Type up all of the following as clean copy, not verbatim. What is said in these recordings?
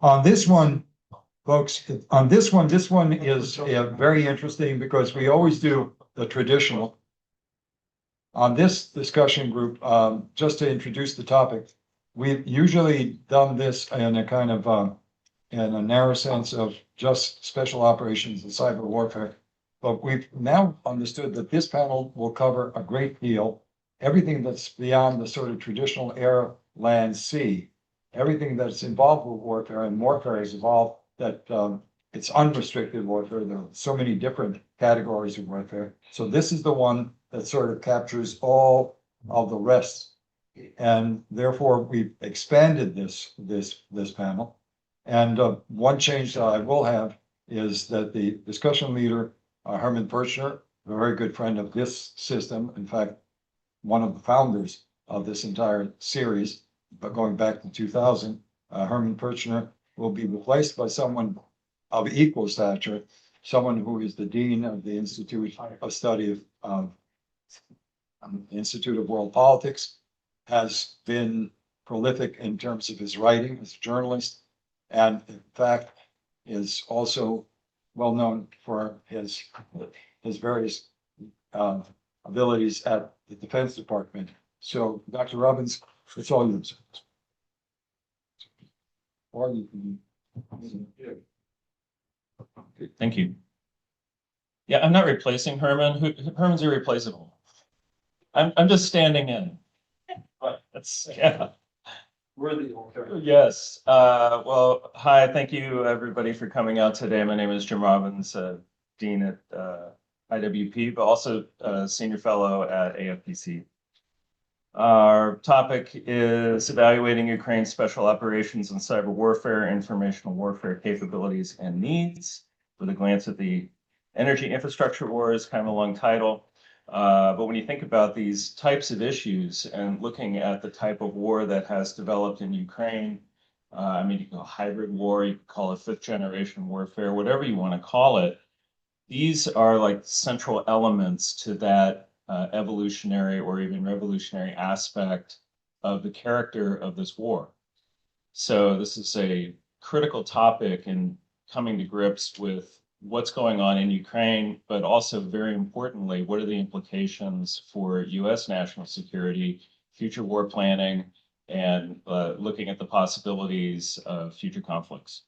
On this one, folks, on this one is very interesting because we always do the traditional. On this discussion group, just to introduce the topic, we've usually done this in a kind of in a narrow sense of just special operations and cyber warfare. But we've now understood that this panel will cover a great deal, everything that's beyond the sort of traditional air, land, sea, everything that's involved with warfare, and warfare is involved that it's unrestricted warfare. There are so many different categories of warfare. So this is the one that sort of captures all of the rest. And therefore we've expanded this panel. And one change that I will have is that the discussion leader, Herman Perchner, a very good friend of this system, in fact, one of the founders of this entire series, but going back to 2000, Herman Perchner will be replaced by someone of equal stature, someone who is the dean of the Institute of Study of Institute of World Politics, has been prolific in terms of his writing as a journalist, and in fact is also well known for his various abilities at the Defense Department. So, Dr. Robbins, it's all yours. Or you can. Thank you. Yeah, I'm not replacing Herman. Herman's irreplaceable. I'm just standing in. But that's yeah. We're the older. Yes. Well, hi. Thank you, everybody, for coming out today. My name is Jim Robbins, Dean at IWP, but also Senior Fellow at AFPC. Our topic is evaluating Ukraine's special operations and cyber warfare, informational warfare capabilities and needs, with a glance at the energy infrastructure wars, kind of a long title. But when you think about these types of issues and looking at the type of war that has developed in Ukraine, I mean, you can call it hybrid war, you can call it fifth generation warfare, whatever you want to call it. These are like central elements to that evolutionary or even revolutionary aspect of the character of this war. So this is a critical topic in coming to grips with what's going on in Ukraine, but also very importantly, what are the implications for US national security, future war planning, and looking at the possibilities of future conflicts.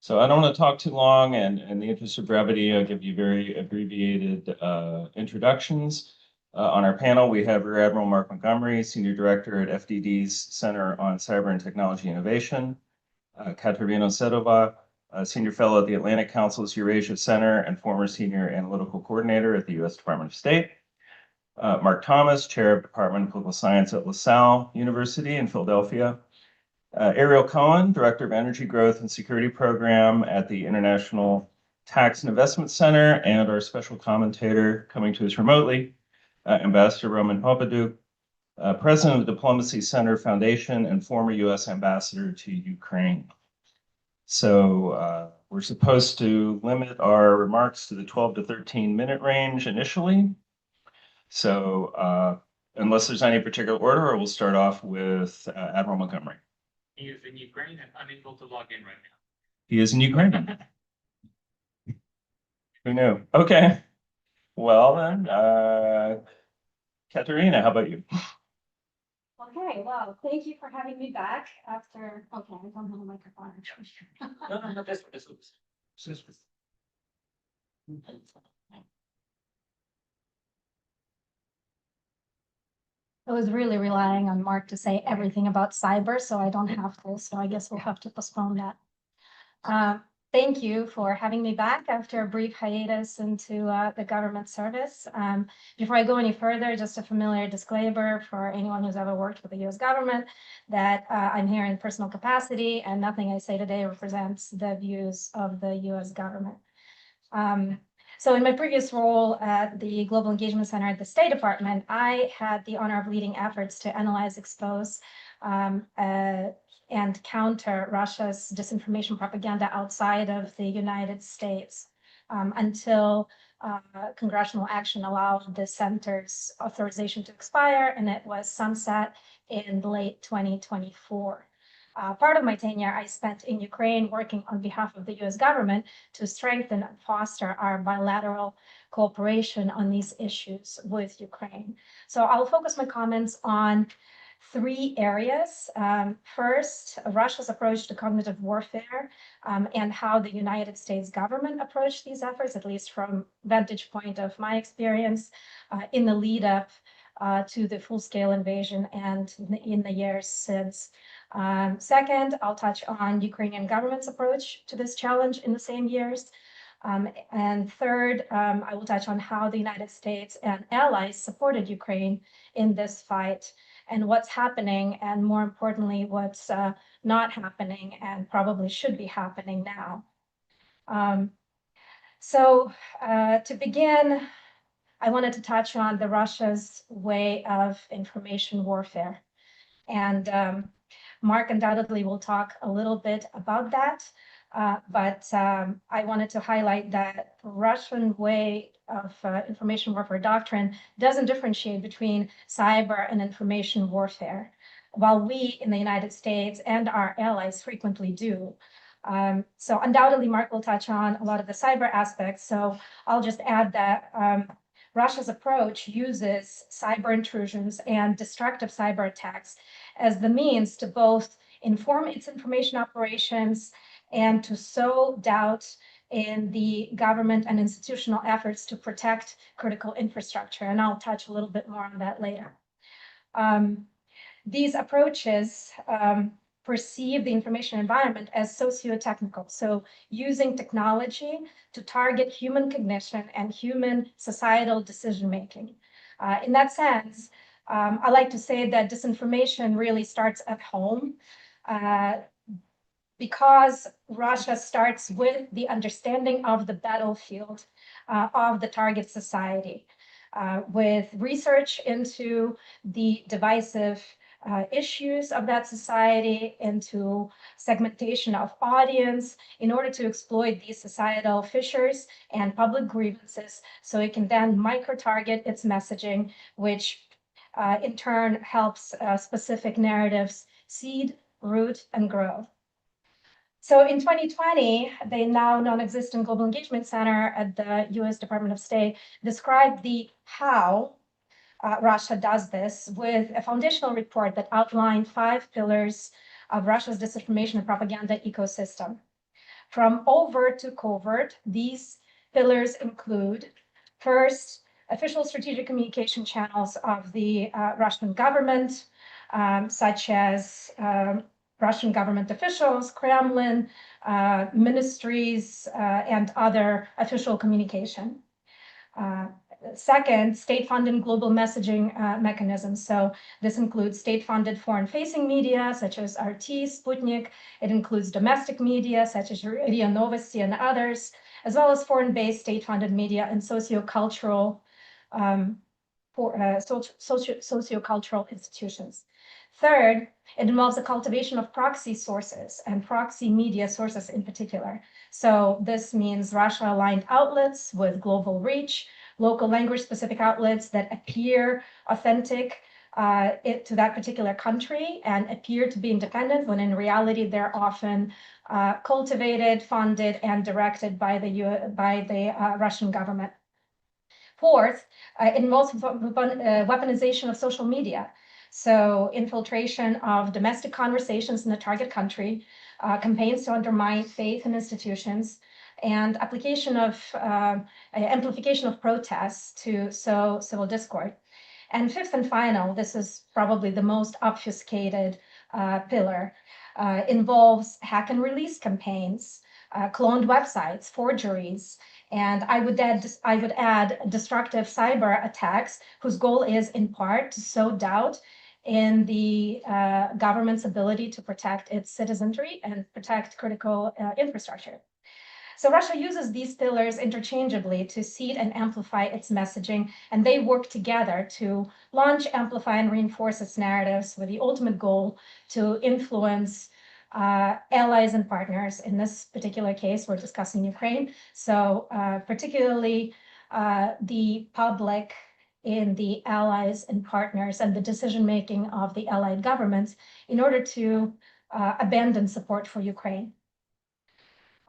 So I don't want to talk too long, and in the interest of brevity, I'll give you very abbreviated introductions. On our panel, we have Rear Admiral Mark Montgomery, Senior Director at FDD's Center on Cyber and Technology Innovation, Kateryna Sedova, Senior Fellow at the Atlantic Council's Eurasia Center and former Senior Analytical Coordinator at the U.S. Department of State, Mark Thomas, Chair of Department of Political Science at LaSalle University in Philadelphia, Ariel Cohen, Director of Energy Growth and Security Program at the International Tax and Investment Center, and our special commentator coming to us remotely, Ambassador Roman Popadiuk, President of the Diplomacy Center Foundation and former U.S. Ambassador to Ukraine. So we're supposed to limit our remarks to the 12 to 13 minute range initially. So unless there's any particular order, we'll start off with Admiral Montgomery. He is in Ukraine and unable to log in right now. He is in Ukraine. Who knew? Okay. Well then, Kateryna, how about you? Okay, well, thank you for having me back after, okay, I don't have a microphone. No, this I was really relying on Mark to say everything about cyber, so I don't have to, so I guess we'll have to postpone that. Thank you for having me back after a brief hiatus into the government service. Before I go any further, just a familiar disclaimer for anyone who's ever worked with the US government that I'm here in personal capacity and nothing I say today represents the views of the US government. So in my previous role at the Global Engagement Center at the State Department, I had the honor of leading efforts to analyze, expose, and counter Russia's disinformation propaganda outside of the United States until congressional action allowed the center's authorization to expire, and it was sunset in late 2024. part of my tenure I spent in Ukraine working on behalf of the US government to strengthen and foster our bilateral cooperation on these issues with Ukraine. So I'll focus my comments on three areas. First, Russia's approach to cognitive warfare and how the United States government approached these efforts, at least from vantage point of my experience in the lead up to the full-scale invasion and in the years since. Second, I'll touch on Ukrainian government's approach to this challenge in the same years. And third, I will touch on how the United States and allies supported Ukraine in this fight and what's happening, and more importantly, what's not happening and probably should be happening now. To begin, I wanted to touch on the Russia's way of information warfare. And Mark undoubtedly will talk a little bit about that. But I wanted to highlight that Russian way of information warfare doctrine doesn't differentiate between cyber and information warfare, while we in the United States and our allies frequently do. So undoubtedly, Mark will touch on a lot of the cyber aspects. So I'll just add that Russia's approach uses cyber intrusions and destructive cyber attacks as the means to both inform its information operations and to sow doubt in the government and institutional efforts to protect critical infrastructure. And I'll touch a little bit more on that later. These approaches perceive the information environment as socio-technical, so using technology to target human cognition and human societal decision-making. In that sense, I like to say that disinformation really starts at home, because Russia starts with the understanding of the battlefield of the target society, with research into the divisive issues of that society, into segmentation of audience in order to exploit these societal fissures and public grievances, so it can then micro-target its messaging, which in turn helps specific narratives seed, root, and grow. So in 2020, the now non-existent Global Engagement Center at the US Department of State described the how Russia does this with a foundational report that outlined 5 pillars of Russia's disinformation and propaganda ecosystem. From overt to covert, these pillars include, first, official strategic communication channels of the Russian government, such as Russian government officials, Kremlin, ministries, and other official communication. Second, state-funded global messaging mechanisms. So this includes state-funded foreign-facing media, such as RT, Sputnik. It includes domestic media, such as RIA Novosti and others, as well as foreign-based state-funded media and socio-cultural institutions. Third, it involves the cultivation of proxy sources and proxy media sources in particular. So this means Russia-aligned outlets with global reach, local language-specific outlets that appear authentic to that particular country and appear to be independent, when in reality they're often cultivated, funded, and directed by the Russian government. Fourth, it involves weaponization of social media. So infiltration of domestic conversations in the target country, campaigns to undermine faith in institutions, and application of amplification of protests to sow civil discord. And fifth and final, this is probably the most obfuscated pillar, involves hack and release campaigns, cloned websites, forgeries, and I would add destructive cyber attacks, whose goal is in part to sow doubt in the government's ability to protect its citizenry and protect critical infrastructure. So Russia uses these pillars interchangeably to seed and amplify its messaging, and they work together to launch, amplify, and reinforce its narratives with the ultimate goal to influence allies and partners. In this particular case, we're discussing Ukraine. So particularly the public in the allies and partners and the decision-making of the allied governments in order to abandon support for Ukraine.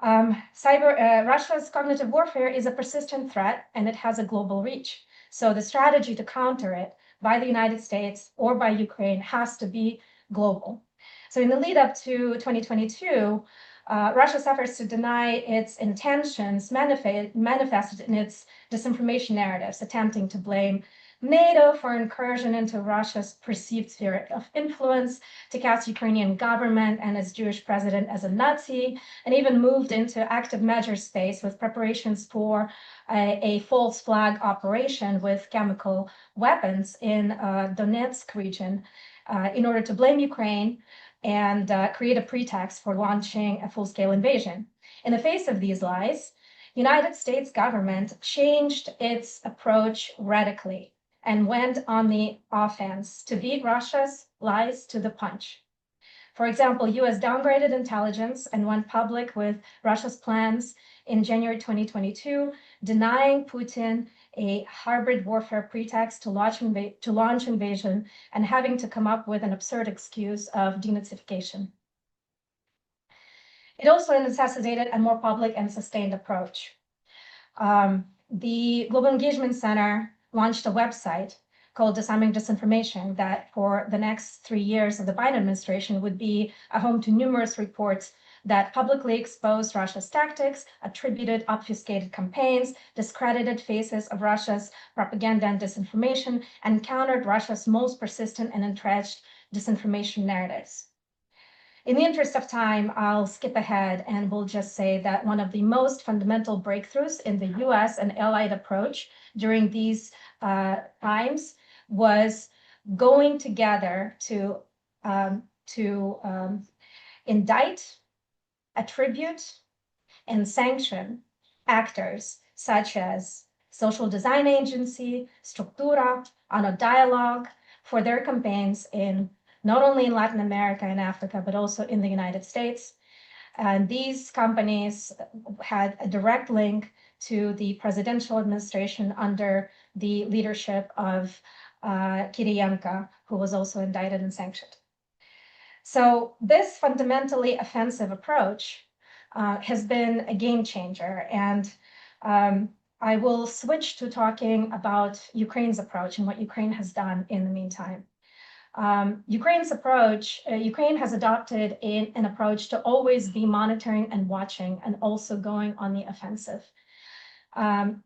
Russia's cognitive warfare is a persistent threat, and it has a global reach. So the strategy to counter it by the United States or by Ukraine has to be global. So in the lead up to 2022, Russia's efforts to deny its intentions manifested in its disinformation narratives, attempting to blame NATO for incursion into Russia's perceived sphere of influence, to cast Ukrainian government and its Jewish president as a Nazi, and even moved into active measures space with preparations for a false flag operation with chemical weapons in Donetsk region in order to blame Ukraine and create a pretext for launching a full-scale invasion. In the face of these lies, United States government changed its approach radically and went on the offense to beat Russia's lies to the punch. For example, US downgraded intelligence and went public with Russia's plans in January 2022, denying Putin a hybrid warfare pretext to launch invasion and having to come up with an absurd excuse of denazification. It also necessitated a more public and sustained approach. The Global Engagement Center launched a website called Disarming Disinformation that for the next 3 years of the Biden administration would be a home to numerous reports that publicly exposed Russia's tactics, attributed obfuscated campaigns, discredited faces of Russia's propaganda and disinformation, and countered Russia's most persistent and entrenched disinformation narratives. In the interest of time, I'll skip ahead and will just say that one of the most fundamental breakthroughs in the US and allied approach during these times was going together to indict, attribute, and sanction actors such as Social Design Agency, Struktura, Ano Dialogue for their campaigns in not only in Latin America and Africa, but also in the United States. And these companies had a direct link to the presidential administration under the leadership of Kiriyenko, who was also indicted and sanctioned. So this fundamentally offensive approach has been a game changer. And I will switch to talking about Ukraine's approach and what Ukraine has done in the meantime. Ukraine's approach, Ukraine has adopted an approach to always be monitoring and watching and also going on the offensive.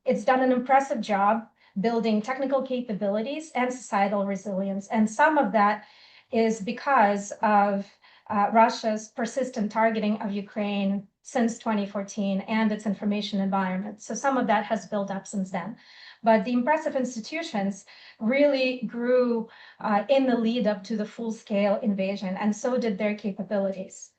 It's done an impressive job building technical capabilities and societal resilience. And some of that is because of Russia's persistent targeting of Ukraine since 2014 and its information environment. So some of that has built up since then. But the impressive institutions really grew in the lead up to the full-scale invasion, and so did their capabilities.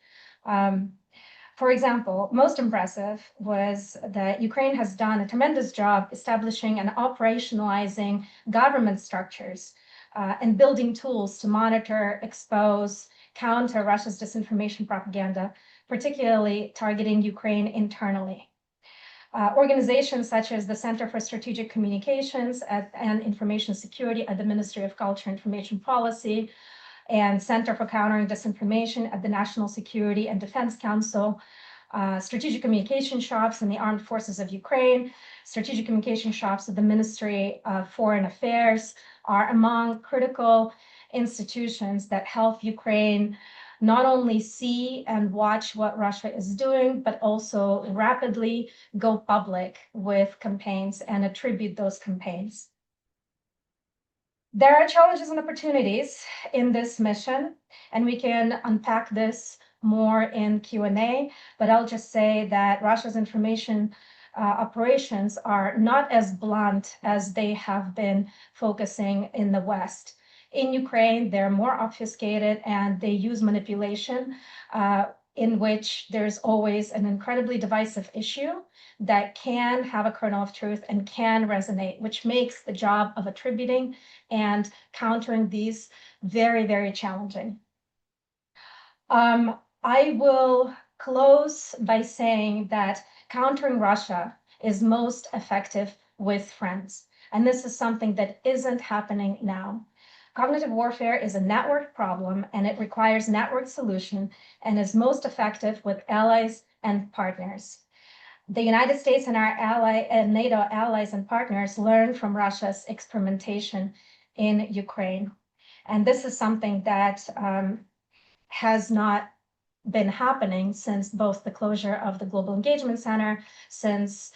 For example, most impressive was that Ukraine has done a tremendous job establishing and operationalizing government structures and building tools to monitor, expose, counter Russia's disinformation propaganda, particularly targeting Ukraine internally. Organizations such as the Center for Strategic Communications and Information Security at the Ministry of Culture and Information Policy and Center for Countering Disinformation at the National Security and Defense Council, strategic communication shops in the Armed Forces of Ukraine, strategic communication shops at the Ministry of Foreign Affairs are among critical institutions that help Ukraine not only see and watch what Russia is doing, but also rapidly go public with campaigns and attribute those campaigns. There are challenges and opportunities in this mission, and we can unpack this more in Q&A, but I'll just say that Russia's information operations are not as blunt as they have been focusing in the West. In Ukraine, they're more obfuscated and they use manipulation in which there's always an incredibly divisive issue that can have a kernel of truth and can resonate, which makes the job of attributing and countering these very, very challenging. I will close by saying that countering Russia is most effective with friends. And this is something that isn't happening now. Cognitive warfare is a network problem and it requires network solution and is most effective with allies and partners. The United States and our ally and NATO allies and partners learn from Russia's experimentation in Ukraine. And this is something that has not been happening since both the closure of the Global Engagement Center, since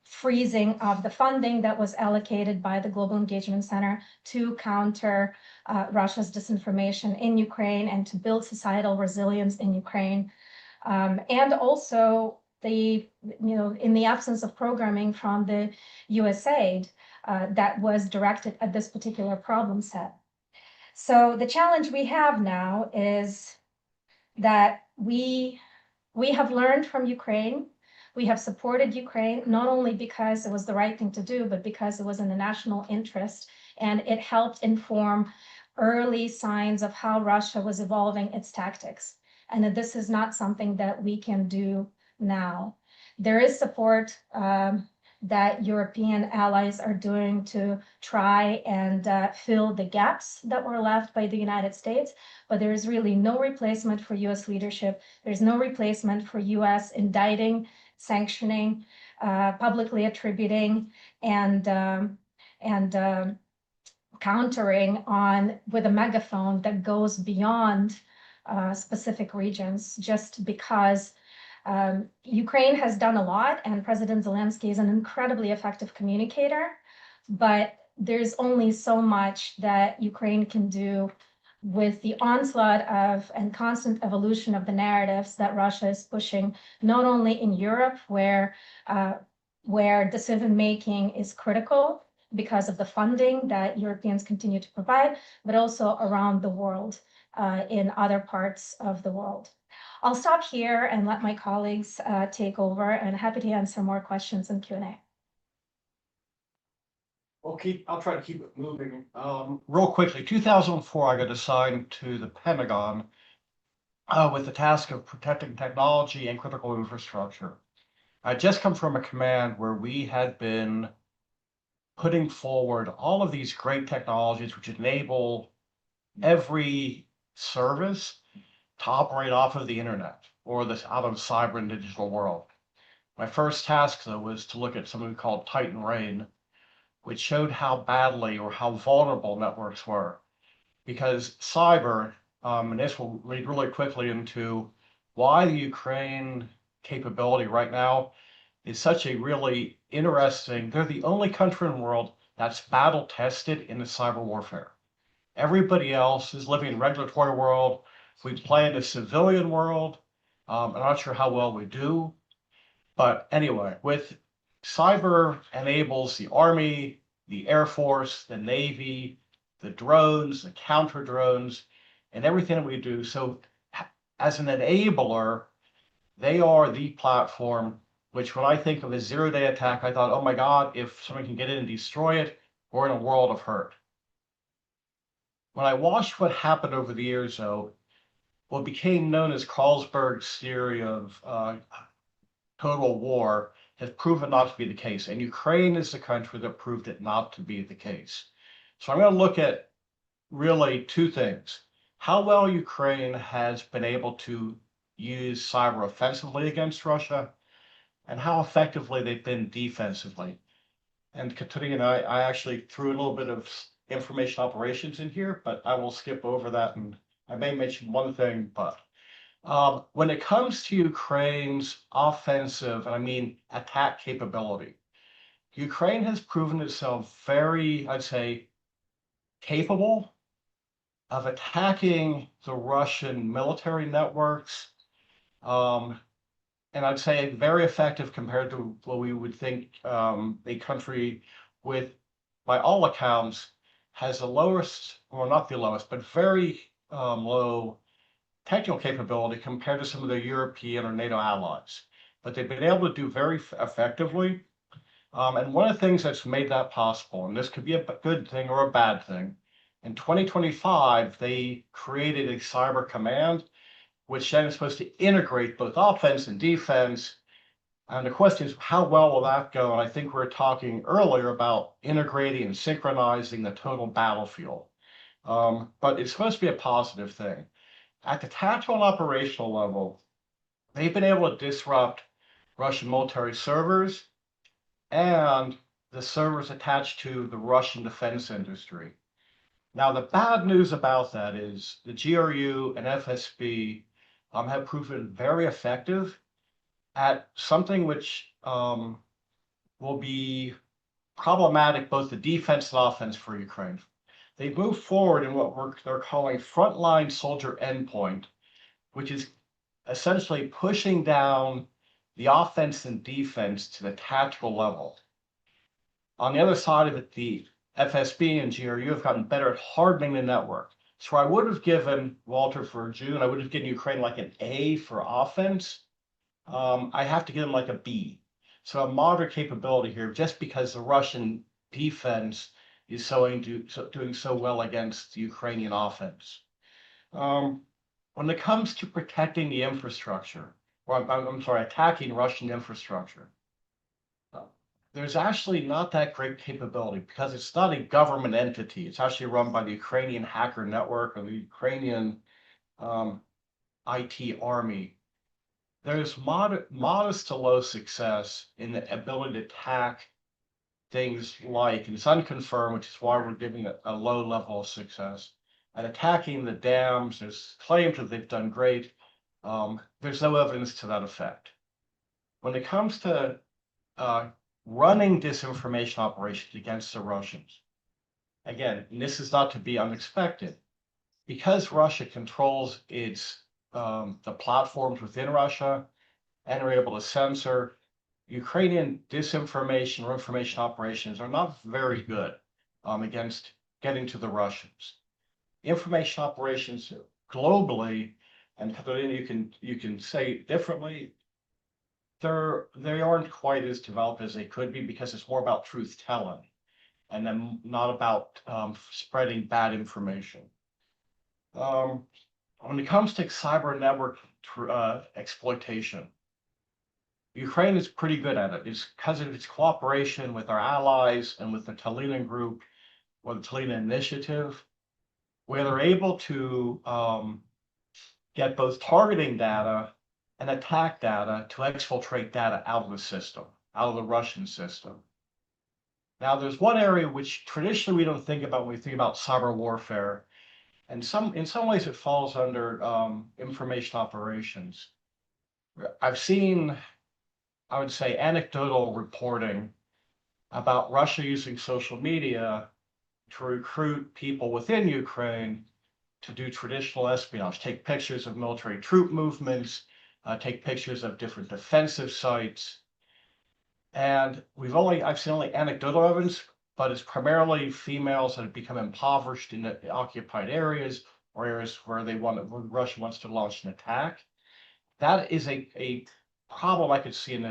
freezing of the funding that was allocated by the Global Engagement Center to counter Russia's disinformation in Ukraine and to build societal resilience in Ukraine. And also in the absence of programming from the USAID that was directed at this particular problem set. So the challenge we have now is that we have learned from Ukraine. We have supported Ukraine, not only because it was the right thing to do, but because it was in the national interest, and it helped inform early signs of how Russia was evolving its tactics, and that this is not something that we can do now. There is support that European allies are doing to try and fill the gaps that were left by the United States, but there is really no replacement for US leadership. There's no replacement for US indicting, sanctioning, publicly attributing, and countering on with a megaphone that goes beyond specific regions, just because Ukraine has done a lot, and President Zelensky is an incredibly effective communicator, but there's only so much that Ukraine can do with the onslaught of and constant evolution of the narratives that Russia is pushing, not only in Europe, where decision-making is critical because of the funding that Europeans continue to provide, but also around the world, in other parts of the world. I'll stop here and let my colleagues take over, and happy to answer more questions in Q&A. I'll try to keep it moving. Real quickly, 2004, I got assigned to the Pentagon with the task of protecting technology and critical infrastructure. I just come from a command where we had been putting forward all of these great technologies which enable every service to operate off of the internet or out of the cyber and digital world. My first task, though, was to look at something we called Titan Rain, which showed how badly or how vulnerable networks were. Because cyber, and this will lead really quickly into why the Ukraine capability right now is such a really interesting, they're the only country in the world that's battle tested in the cyber warfare. Everybody else is living in a regulatory world. We play in a civilian world. I'm not sure how well we do. But anyway, with cyber enables the Army, the Air Force, the Navy, the drones, the counter drones, and everything that we do. So as an enabler, they are the platform, which when I think of a zero-day attack, I thought, oh my God, if someone can get in and destroy it, we're in a world of hurt. When I watched what happened over the years, though, what became known as Carlsberg's theory of total war has proven not to be the case. And Ukraine is the country that proved it not to be the case. So I'm going to look at really two things. How well Ukraine has been able to use cyber offensively against Russia, and how effectively they've been defensively. And Kateryna, I actually threw a little bit of information operations in here, but I will skip over that, and I may mention one thing, but when it comes to Ukraine's offensive, and I mean attack capability, Ukraine has proven itself very, I'd say, capable of attacking the Russian military networks, and I'd say very effective compared to what we would think a country with, by all accounts, has the lowest, or not the lowest, but very low technical capability compared to some of their European or NATO allies. But they've been able to do very effectively. And one of the things that's made that possible, and this could be a good thing or a bad thing, in 2025, they created a cyber command, which then is supposed to integrate both offense and defense. And the question is, how well will that go? And I think we were talking earlier about integrating and synchronizing the total battlefield. But it's supposed to be a positive thing. At the tactical and operational level, they've been able to disrupt Russian military servers and the servers attached to the Russian defense industry. Now, the bad news about that is the GRU and FSB have proven very effective at something which will be problematic, both the defense and offense for Ukraine. They move forward in what they're calling frontline soldier endpoint, which is essentially pushing down the offense and defense to the tactical level. On the other side of it, the FSB and GRU have gotten better at hardening the network. So I would have given Walter for June, I would have given Ukraine like an A for offense. I have to give them like a B. So a moderate capability here, just because the Russian defense is doing so well against the Ukrainian offense. When it comes to protecting the infrastructure, or I'm sorry, attacking Russian infrastructure, there's actually not that great capability because it's not a government entity. It's actually run by the Ukrainian hacker network or the Ukrainian IT army. There's modest to low success in the ability to attack things like, and it's unconfirmed, which is why we're giving it a low level of success, and attacking the dams. There's claims that they've done great. There's no evidence to that effect. When it comes to running disinformation operations against the Russians, again, and this is not to be unexpected, because Russia controls its the platforms within Russia and are able to censor, Ukrainian disinformation or information operations are not very good against getting to the Russians. Information operations globally, and Kateryna, you can say differently, they aren't quite as developed as they could be because it's more about truth telling and then not about spreading bad information. When it comes to cyber network exploitation, Ukraine is pretty good at it. It's because of its cooperation with our allies and with the Talina group or the Talina initiative, where they're able to get both targeting data and attack data to exfiltrate data out of the system, out of the Russian system. Now, there's one area which traditionally we don't think about when we think about cyber warfare, and in some ways it falls under information operations. I've seen, I would say, anecdotal reporting about Russia using social media to recruit people within Ukraine to do traditional espionage, take pictures of military troop movements, take pictures of different defensive sites. And I've seen only anecdotal evidence, but it's primarily females that have become impoverished in the occupied areas or areas where Russia wants to launch an attack. That is a problem I could see in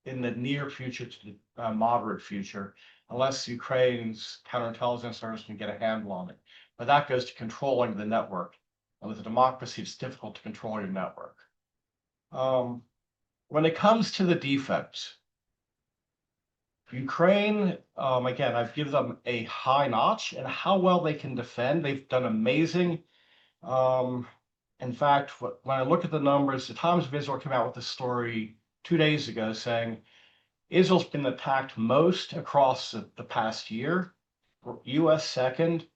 the near future to the moderate future, unless Ukraine's counterintelligence service can get a handle on it. But that goes to controlling the network. And with a democracy, it's difficult to control your network. When it comes to the defense, Ukraine, again, I've given them a high notch and how well they can defend. They've done amazing. In fact, when I look at the numbers, the Times of Israel came out with a story 2 days ago saying Israel's been attacked most across the past year, US second,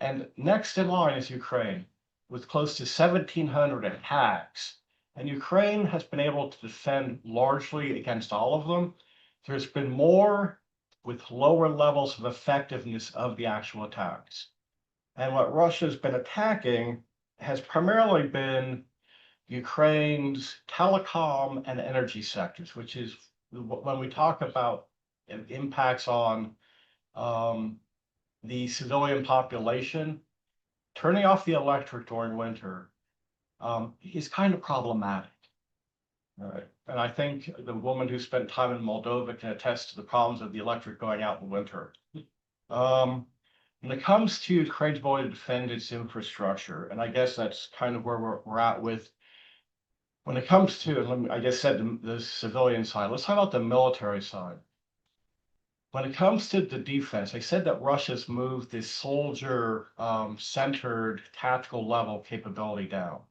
and next in line is Ukraine with close to 1,700 attacks. And Ukraine has been able to defend largely against all of them. There's been more with lower levels of effectiveness of the actual attacks. And what Russia's been attacking has primarily been Ukraine's telecom and energy sectors, which is when we talk about impacts on the civilian population, turning off the electric during winter is kind of problematic. All right. And I think the woman who spent time in Moldova can attest to the problems of the electric going out in winter. When it comes to Ukraine's ability to defend its infrastructure, and I guess that's kind of where we're at with, when it comes to, I just said the civilian side, let's talk about the military side. When it comes to the defense, I said that Russia's moved this soldier centered tactical level capability down.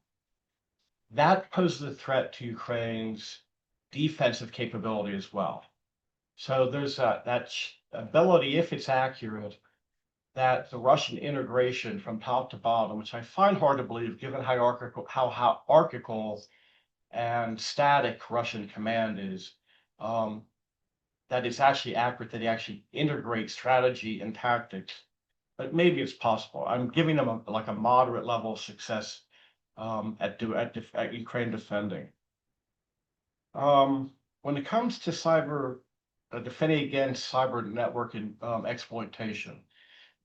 That poses a threat to Ukraine's defensive capability as well. So there's that ability, if it's accurate, that the Russian integration from top to bottom, which I find hard to believe given how hierarchical and static Russian command is, that it's actually accurate, that he actually integrates strategy and tactics. But maybe it's possible. I'm giving them a moderate level of success at Ukraine defending. When it comes to cyber defending against cyber network and exploitation,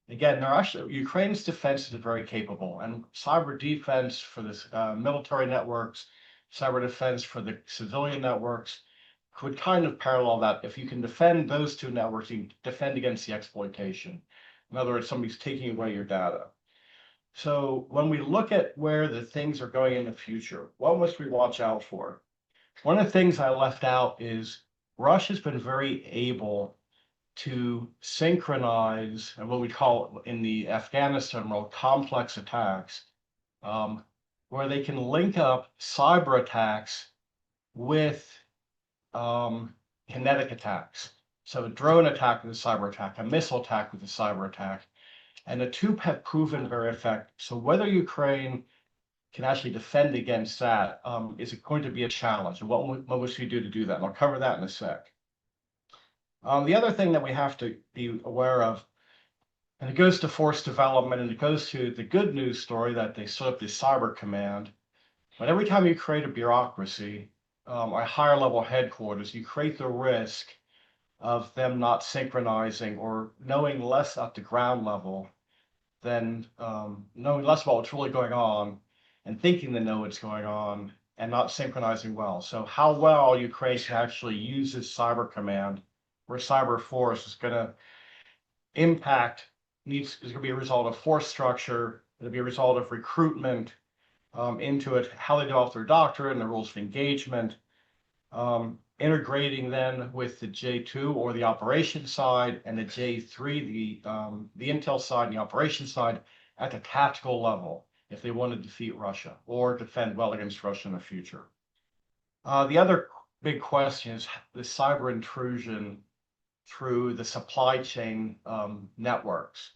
again, Ukraine's defense is very capable, and cyber defense for this military networks, cyber defense for the civilian networks could kind of parallel that. If you can defend those two networks, you can defend against the exploitation. In other words, somebody's taking away your data. So when we look at where the things are going in the future, what must we watch out for? One of the things I left out is Russia's been very able to synchronize and what we call in the Afghanistan world complex attacks, where they can link up cyber attacks with kinetic attacks. So a drone attack with a cyber attack, a missile attack with a cyber attack, and the two have proven very effective. So whether Ukraine can actually defend against that is going to be a challenge. And what must we do to do that? And I'll cover that in a sec. The other thing that we have to be aware of, and it goes to force development, and it goes to the good news story that they set up this cyber command. But every time you create a bureaucracy, a higher level headquarters, you create the risk of them not synchronizing or knowing less at the ground level than knowing less about what's really going on and thinking they know what's going on and not synchronizing well. So how well Ukraine can actually use this cyber command or cyber force is going to impact, is going to be a result of force structure, it'll be a result of recruitment into it, how they develop their doctrine, the rules of engagement, integrating then with the J2 or the operations side and the J3, the intel side and the operations side at the tactical level if they want to defeat Russia or defend well against Russia in the future. The other big question is the cyber intrusion through the supply chain networks.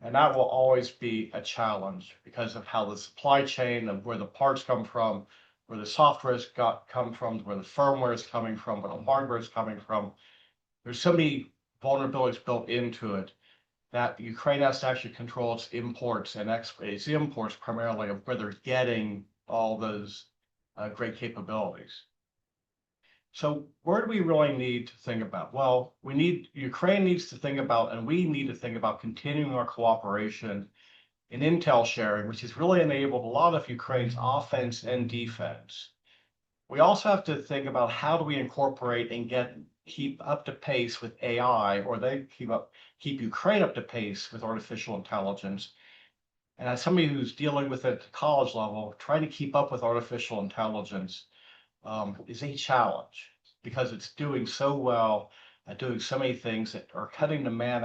And that will always be a challenge because of how the supply chain of where the parts come from, where the software has come from, where the firmware is coming from, where the hardware is coming from. There's so many vulnerabilities built into it that Ukraine has to actually control its imports and its imports primarily of where they're getting all those great capabilities. So where do we really need to think about? Well, Ukraine needs to think about, and we need to think about continuing our cooperation in intel sharing, which has really enabled a lot of Ukraine's offense and defense. We also have to think about how do we incorporate and keep up to pace with AI, or they keep Ukraine up to pace with artificial intelligence. And as somebody who's dealing with it at the college level, trying to keep up with artificial intelligence is a challenge because it's doing so well at doing so many things that are cutting the man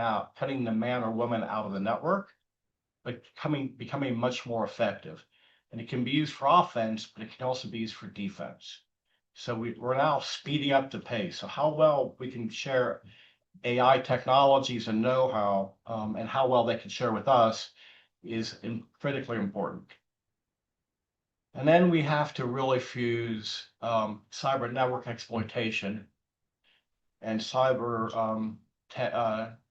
or woman out of the network, but becoming much more effective. And it can be used for offense, but it can also be used for defense. So we're now speeding up the pace. So how well we can share AI technologies and know-how and how well they can share with us is critically important. And then we have to really fuse cyber network exploitation and cyber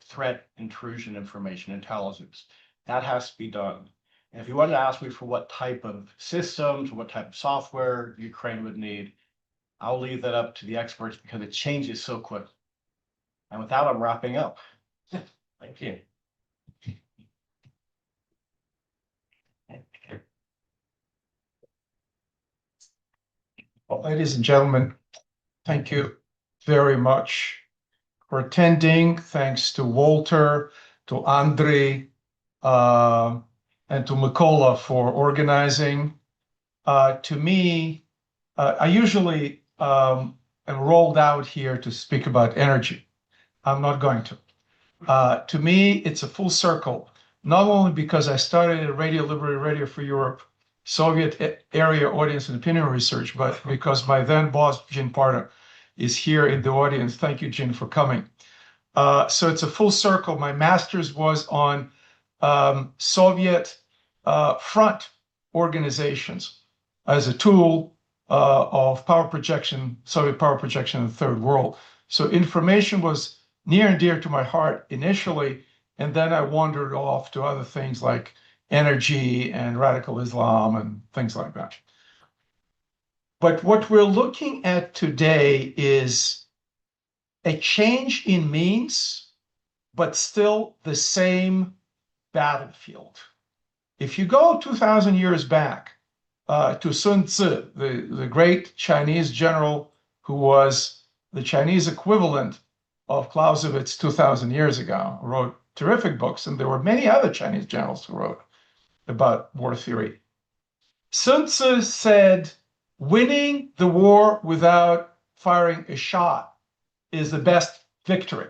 threat intrusion information intelligence. That has to be done. And if you wanted to ask me for what type of systems, what type of software Ukraine would need, I'll leave that up to the experts because it changes so quick. And with that, I'm wrapping up. Thank you. Well, ladies and gentlemen, thank you very much for attending. Thanks to Walter, to Andrei, and to Mikola for organizing. To me, I usually am rolled out here to speak about energy. I'm not going to. To me, it's a full circle, not only because I started at Radio Liberty Radio for Europe, Soviet area audience and opinion research, but because my then boss, Jin Parda, is here in the audience. Thank you, Jin, for coming. So it's a full circle. My master's was on Soviet front organizations as a tool of power projection, Soviet power projection in the Third World. So information was near and dear to my heart initially, and then I wandered off to other things like energy and radical Islam and things like that. But what we're looking at today is a change in means, but still the same battlefield. If you go 2,000 years back to Sun Tzu, the great Chinese general who was the Chinese equivalent of Clausewitz 2,000 years ago, wrote terrific books, and there were many other Chinese generals who wrote about war theory. Sun Tzu said, winning the war without firing a shot is the best victory.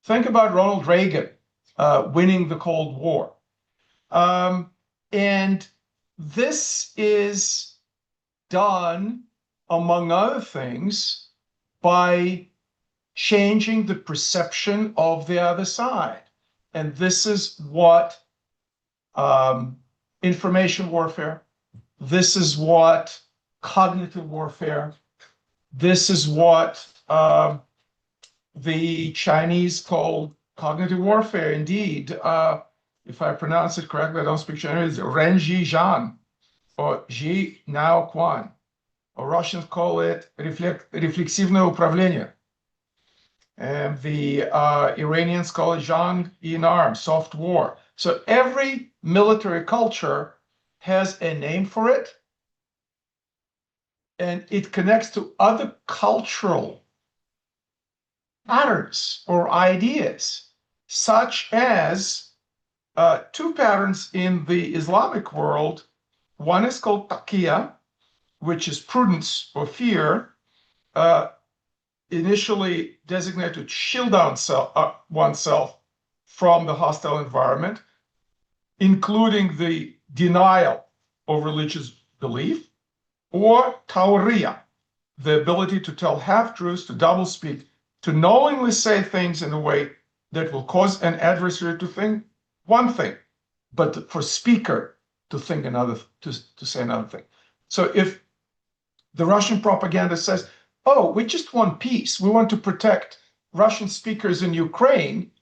Think about Ronald Reagan winning the Cold War. And this is done, among other things, by changing the perception of the other side. And this is what information warfare, this is what cognitive warfare, this is what the Chinese called cognitive warfare. Indeed, if I pronounce it correctly, I don't speak Chinese, Renji Zhan, or Ji Nao Quan, or Russians call it reflexivное управление. And the Iranians call it Zhang in arms, soft war. So every military culture has a name for it, and it connects to other cultural patterns or ideas, such as two patterns in the Islamic world. One is called taqiyya, which is prudence or fear, initially designated to shield oneself from the hostile environment, including the denial of religious belief, or tawriya, the ability to tell half-truths, to doublespeak, to knowingly say things in a way that will cause an adversary to think one thing, but for speaker to think another, to say another thing. So if the Russian propaganda says, oh, we just want peace, we want to protect Russian speakers in Ukraine,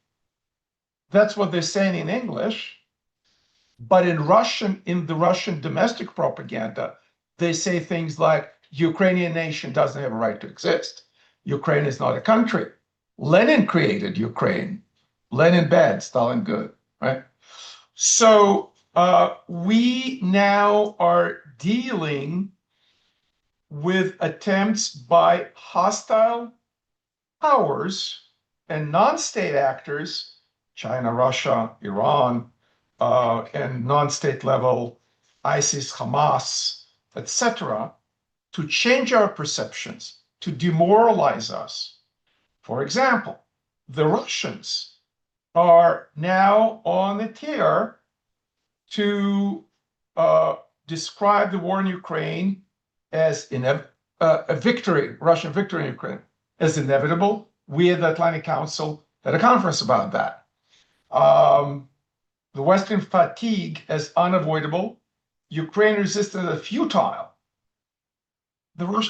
that's what they're saying in English. But in Russian, in the Russian domestic propaganda, they say things like, Ukrainian nation doesn't have a right to exist. Ukraine is not a country. Lenin created Ukraine. Lenin bad, Stalin good, right? So we now are dealing with attempts by hostile powers and non-state actors, China, Russia, Iran, and non-state level, ISIS, Hamas, etc., to change our perceptions, to demoralize us. For example, the Russians are now on the tear to describe the war in Ukraine as a victory, Russian victory in Ukraine, as inevitable. We at the Atlantic Council had a conference about that. The Western fatigue as unavoidable, Ukraine resistance as futile.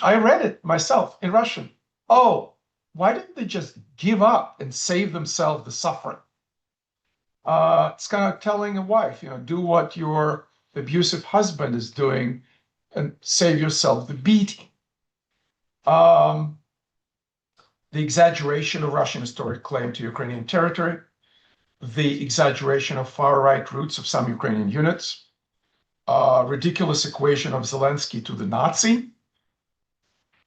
I read it myself in Russian. Oh, why didn't they just give up and save themselves the suffering? It's kind of telling a wife, do what your abusive husband is doing and save yourself the beating. The exaggeration of Russian historic claim to Ukrainian territory, the exaggeration of far-right roots of some Ukrainian units, ridiculous equation of Zelensky to the Nazi.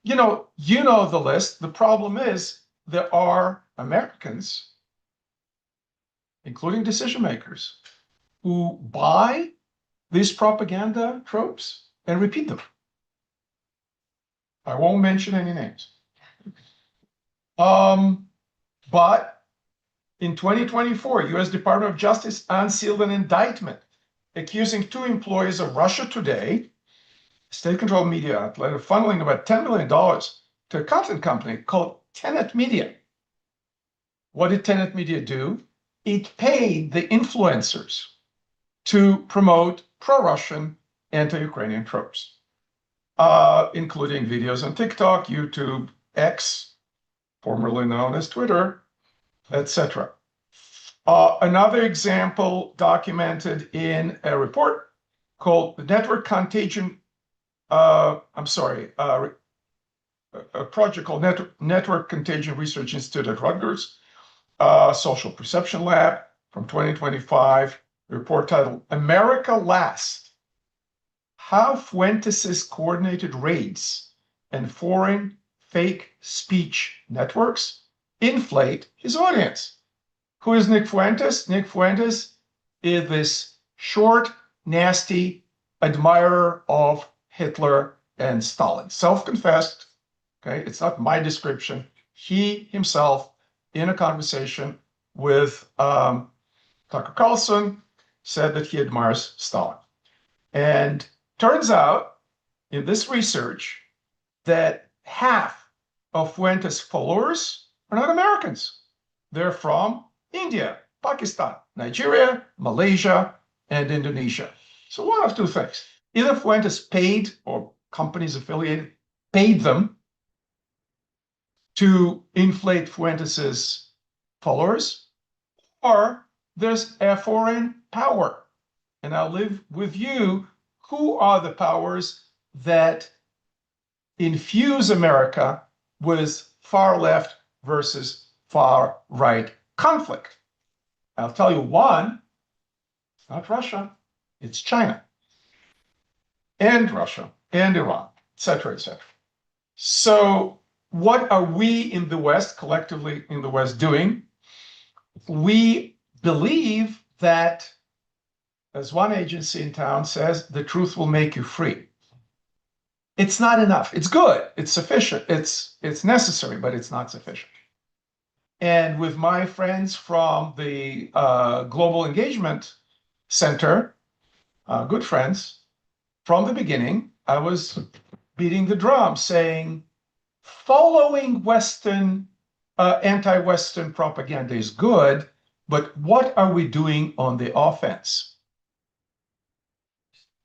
You know the list. The problem is there are Americans, including decision makers, who buy these propaganda tropes and repeat them. I won't mention any names. But In 2024, US Department of Justice unsealed an indictment accusing 2 employees of Russia Today, state-controlled media outlet, of funneling about $10 million to a content company called Tenet Media. What did Tenet Media do? It paid the influencers to promote pro-Russian, anti-Ukrainian tropes, including videos on TikTok, YouTube, X, formerly known as Twitter, etc. Another example documented in a report called the Network Contagion, a project called Network Contagion Research Institute at Rutgers, Social Perception Lab from 2025, report titled America Last: How Fuentes' Coordinated Raids and Foreign Fake Speech Networks Inflate His Audience. Who is Nick Fuentes? Nick Fuentes is this short, nasty admirer of Hitler and Stalin. Self-confessed, okay? It's not my description. He himself, in a conversation with Tucker Carlson, said that he admires Stalin. And turns out, in this research, that half of Fuentes' followers are not Americans. They're from India, Pakistan, Nigeria, Malaysia, and Indonesia. So one of 2 things. Either Fuentes paid, or companies affiliated paid them to inflate Fuentes' followers, or there's a foreign power. And I'll live with you. Who are the powers that infuse America with far left versus far right conflict? I'll tell you one. It's not Russia, it's China and Russia and Iran, etc., etc. So what are we in the West, collectively in the West, doing? We believe that, as one agency in town says, the truth will make you free. It's not enough. It's good. It's sufficient. It's necessary, but it's not sufficient. And with my friends from the Global Engagement Center, good friends, from the beginning, I was beating the drum saying, following Western, anti-Western propaganda is good, but what are we doing on the offense?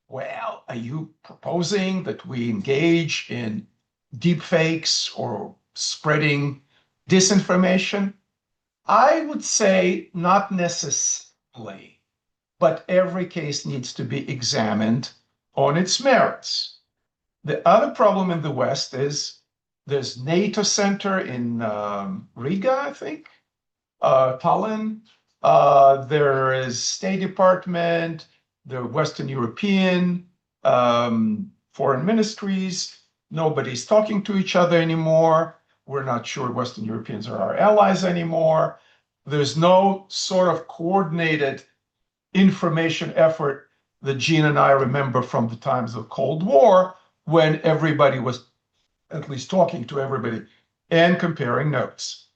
Well, are you proposing that we engage in deepfakes or spreading disinformation? I would say not necessarily, but every case needs to be examined on its merits. The other problem in the West is there's NATO Center in Riga, I think, Tallinn. There is State Department, the Western European foreign ministries. Nobody's talking to each other anymore. We're not sure Western Europeans are our allies anymore. There's no sort of coordinated information effort that Gene and I remember from the times of the Cold War, when everybody was at least talking to everybody and comparing notes.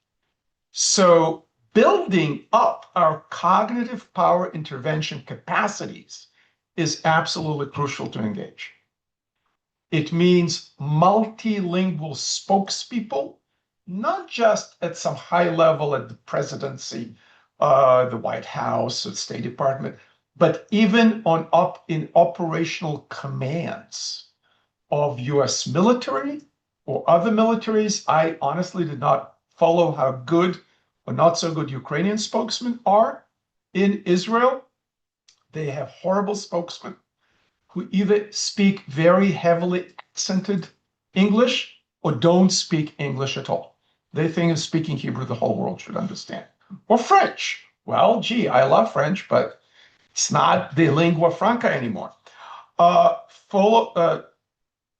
So building up our cognitive power intervention capacities is absolutely crucial to engage. It means multilingual spokespeople, not just at some high level at the presidency, the White House, the State Department, but even in operational commands of US military or other militaries. I honestly did not follow how good or not so good Ukrainian spokesmen are in Israel. They have horrible spokesmen who either speak very heavily accented English or don't speak English at all. They think of speaking Hebrew the whole world should understand. Or French. Well, gee, I love French, but it's not the lingua franca anymore.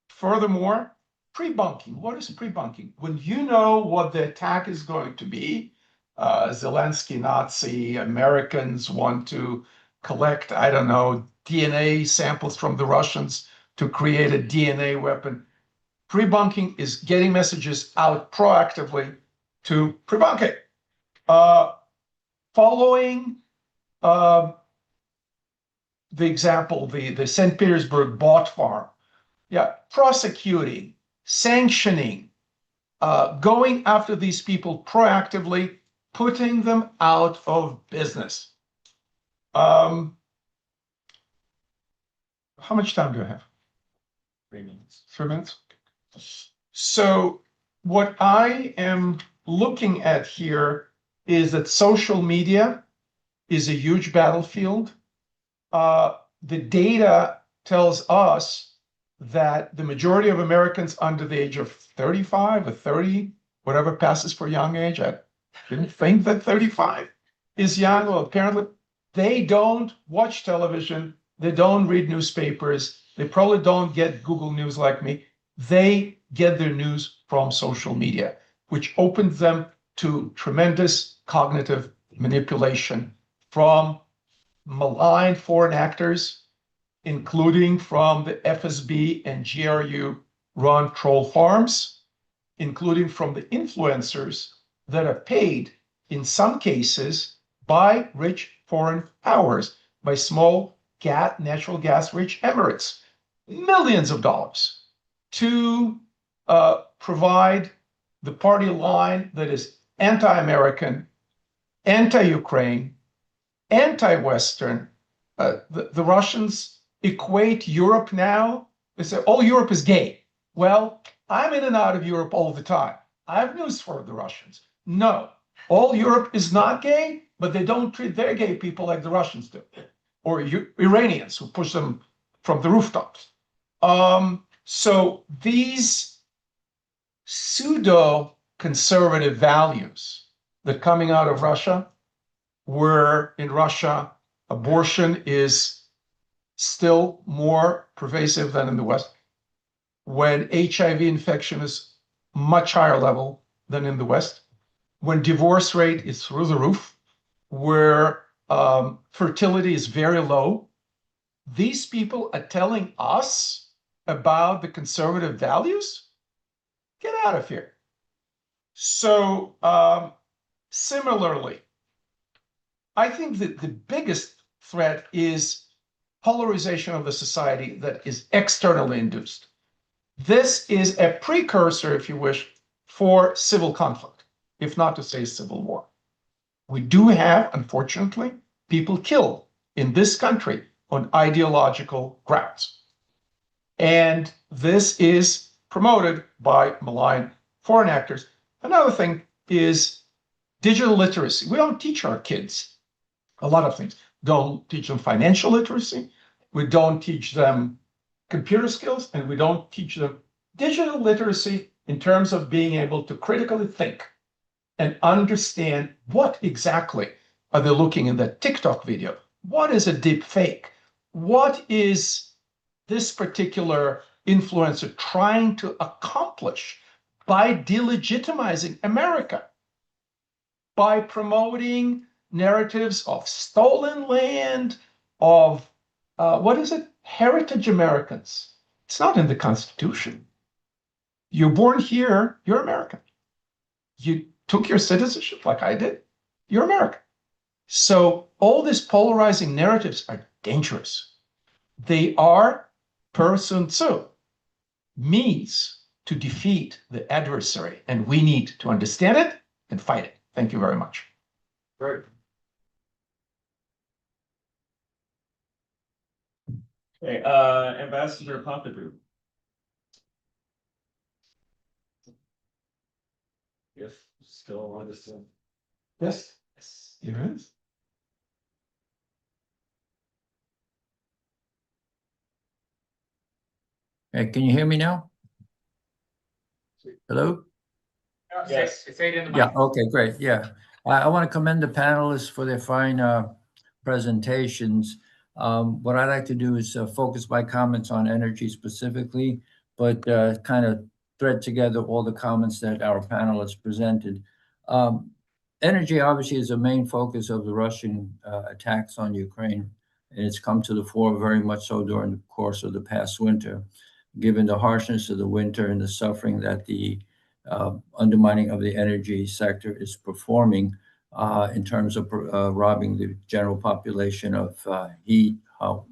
Furthermore, pre-bunking. What is pre-bunking? When you know what the attack is going to be, Zelensky Nazi, Americans want to collect, I don't know, DNA samples from the Russians to create a DNA weapon. Pre-bunking is getting messages out proactively to pre-bunk it. following the example, the St. Petersburg bot farm, yeah, prosecuting, sanctioning, going after these people proactively, putting them out of business. How much time do I have? 3 minutes. 3 minutes? So what I am looking at here is that social media is a huge battlefield. The data tells us that the majority of Americans under the age of 35 or 30, whatever passes for young age, I didn't think that 35 is young. Well, apparently they don't watch television. They don't read newspapers. They probably don't get Google News like me. They get their news from social media, which opens them to tremendous cognitive manipulation from malign foreign actors, including from the FSB and GRU run troll farms, including from the influencers that are paid in some cases by rich foreign powers, by small natural gas rich Emirates, millions of dollars to provide the party line that is anti-American, anti-Ukraine, anti-Western. The Russians equate Europe now. They say, oh, Europe is gay. Well, I'm in and out of Europe all the time. I have news for the Russians. No, all Europe is not gay, but they don't treat their gay people like the Russians do, or Iranians who push them from the rooftops. So these pseudo-conservative values that coming out of Russia, where in Russia abortion is still more pervasive than in the West, when HIV infection is much higher level than in the West, when divorce rate is through the roof, where fertility is very low, these people are telling us about the conservative values? Get out of here. So similarly, I think that the biggest threat is polarization of the society that is externally induced. This is a precursor, if you wish, for civil conflict, if not to say civil war. We do have, unfortunately, people killed in this country on ideological grounds. And this is promoted by malign foreign actors. Another thing is digital literacy. We don't teach our kids a lot of things. Don't teach them financial literacy. We don't teach them computer skills, and we don't teach them digital literacy in terms of being able to critically think and understand what exactly are they looking in that TikTok video. What is a deep fake? What is this particular influencer trying to accomplish by delegitimizing America, by promoting narratives of stolen land, of heritage Americans? It's not in the Constitution. You're born here, you're American. You took your citizenship like I did, you're American. So all these polarizing narratives are dangerous. They are, per Sun Tzu, means to defeat the adversary, and we need to understand it and fight it. Thank you very much. Great. Okay, Ambassador Popadiuk. If still want us to. Yes, here is. Hey, can you hear me now? Hello? Yes. Say it in the Yeah, mic. okay, great, yeah. I want to commend the panelists for their fine presentations. What I'd like to do is focus my comments on energy specifically, but kind of thread together all the comments that our panelists presented. Energy obviously is a main focus of the Russian attacks on Ukraine, and it's come to the fore very much so during the course of the past winter, given the harshness of the winter and the suffering that the undermining of the energy sector is performing. in terms of robbing the general population of heat, hot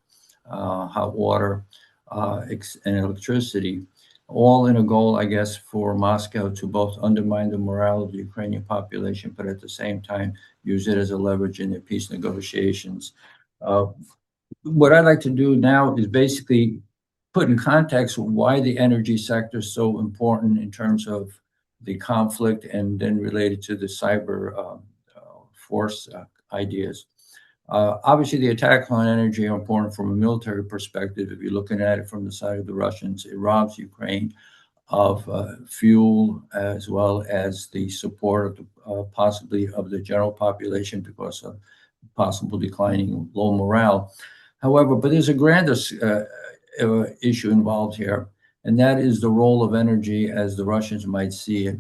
water, and electricity, all in a goal, I guess, for Moscow to both undermine the morale of the Ukrainian population, but at the same time use it as a leverage in their peace negotiations. What I'd like to do now is basically put in context why the energy sector is so important in terms of the conflict, and then related to the cyber force ideas. Obviously, the attacks on energy are important from a military perspective. If you're looking at it from the side of the Russians, it robs Ukraine of fuel, as well as the support of possibly of the general population because of possible declining low morale. However, but there's a grander issue involved here, and that is the role of energy as the Russians might see it.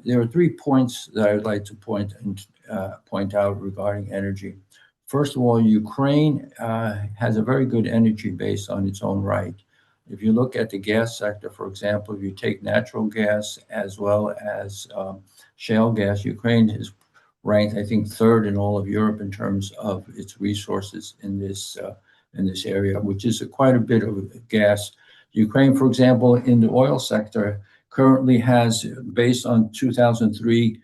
There are 3 points that I would like to point out regarding energy. First of all, Ukraine has a very good energy base on its own right. If you look at the gas sector, for example, if you take natural gas as well as shale gas, Ukraine is ranked, I think, 3rd in all of Europe in terms of its resources in this area, which is quite a bit of gas. Ukraine, for example, in the oil sector, currently has, based on 2003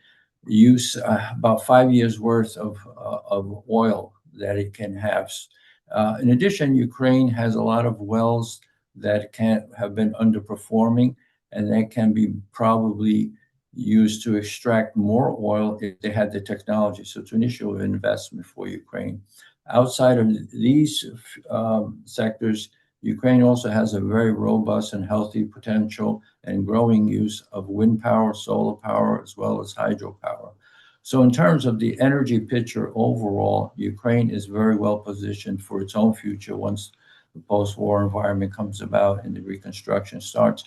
use, about 5 years worth of oil that it can have. In addition, Ukraine has a lot of wells that have been underperforming, and that can be probably used to extract more oil if they had the technology. So it's an issue of investment for Ukraine. Outside of these sectors, Ukraine also has a very robust and healthy potential and growing use of wind power, solar power, as well as hydropower. So in terms of the energy picture overall, Ukraine is very well positioned for its own future once the post-war environment comes about and the reconstruction starts.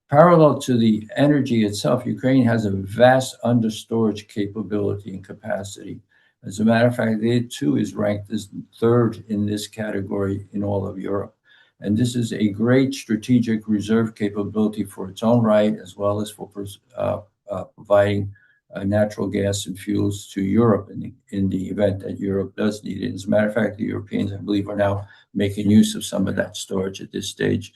Parallel to the energy itself, Ukraine has a vast understorage capability and capacity. As a matter of fact, it too is ranked as 3rd in this category in all of Europe. And this is a great strategic reserve capability for its own right, as well as for providing natural gas and fuels to Europe in the event that Europe does need it. As a matter of fact, the Europeans, I believe, are now making use of some of that storage at this stage.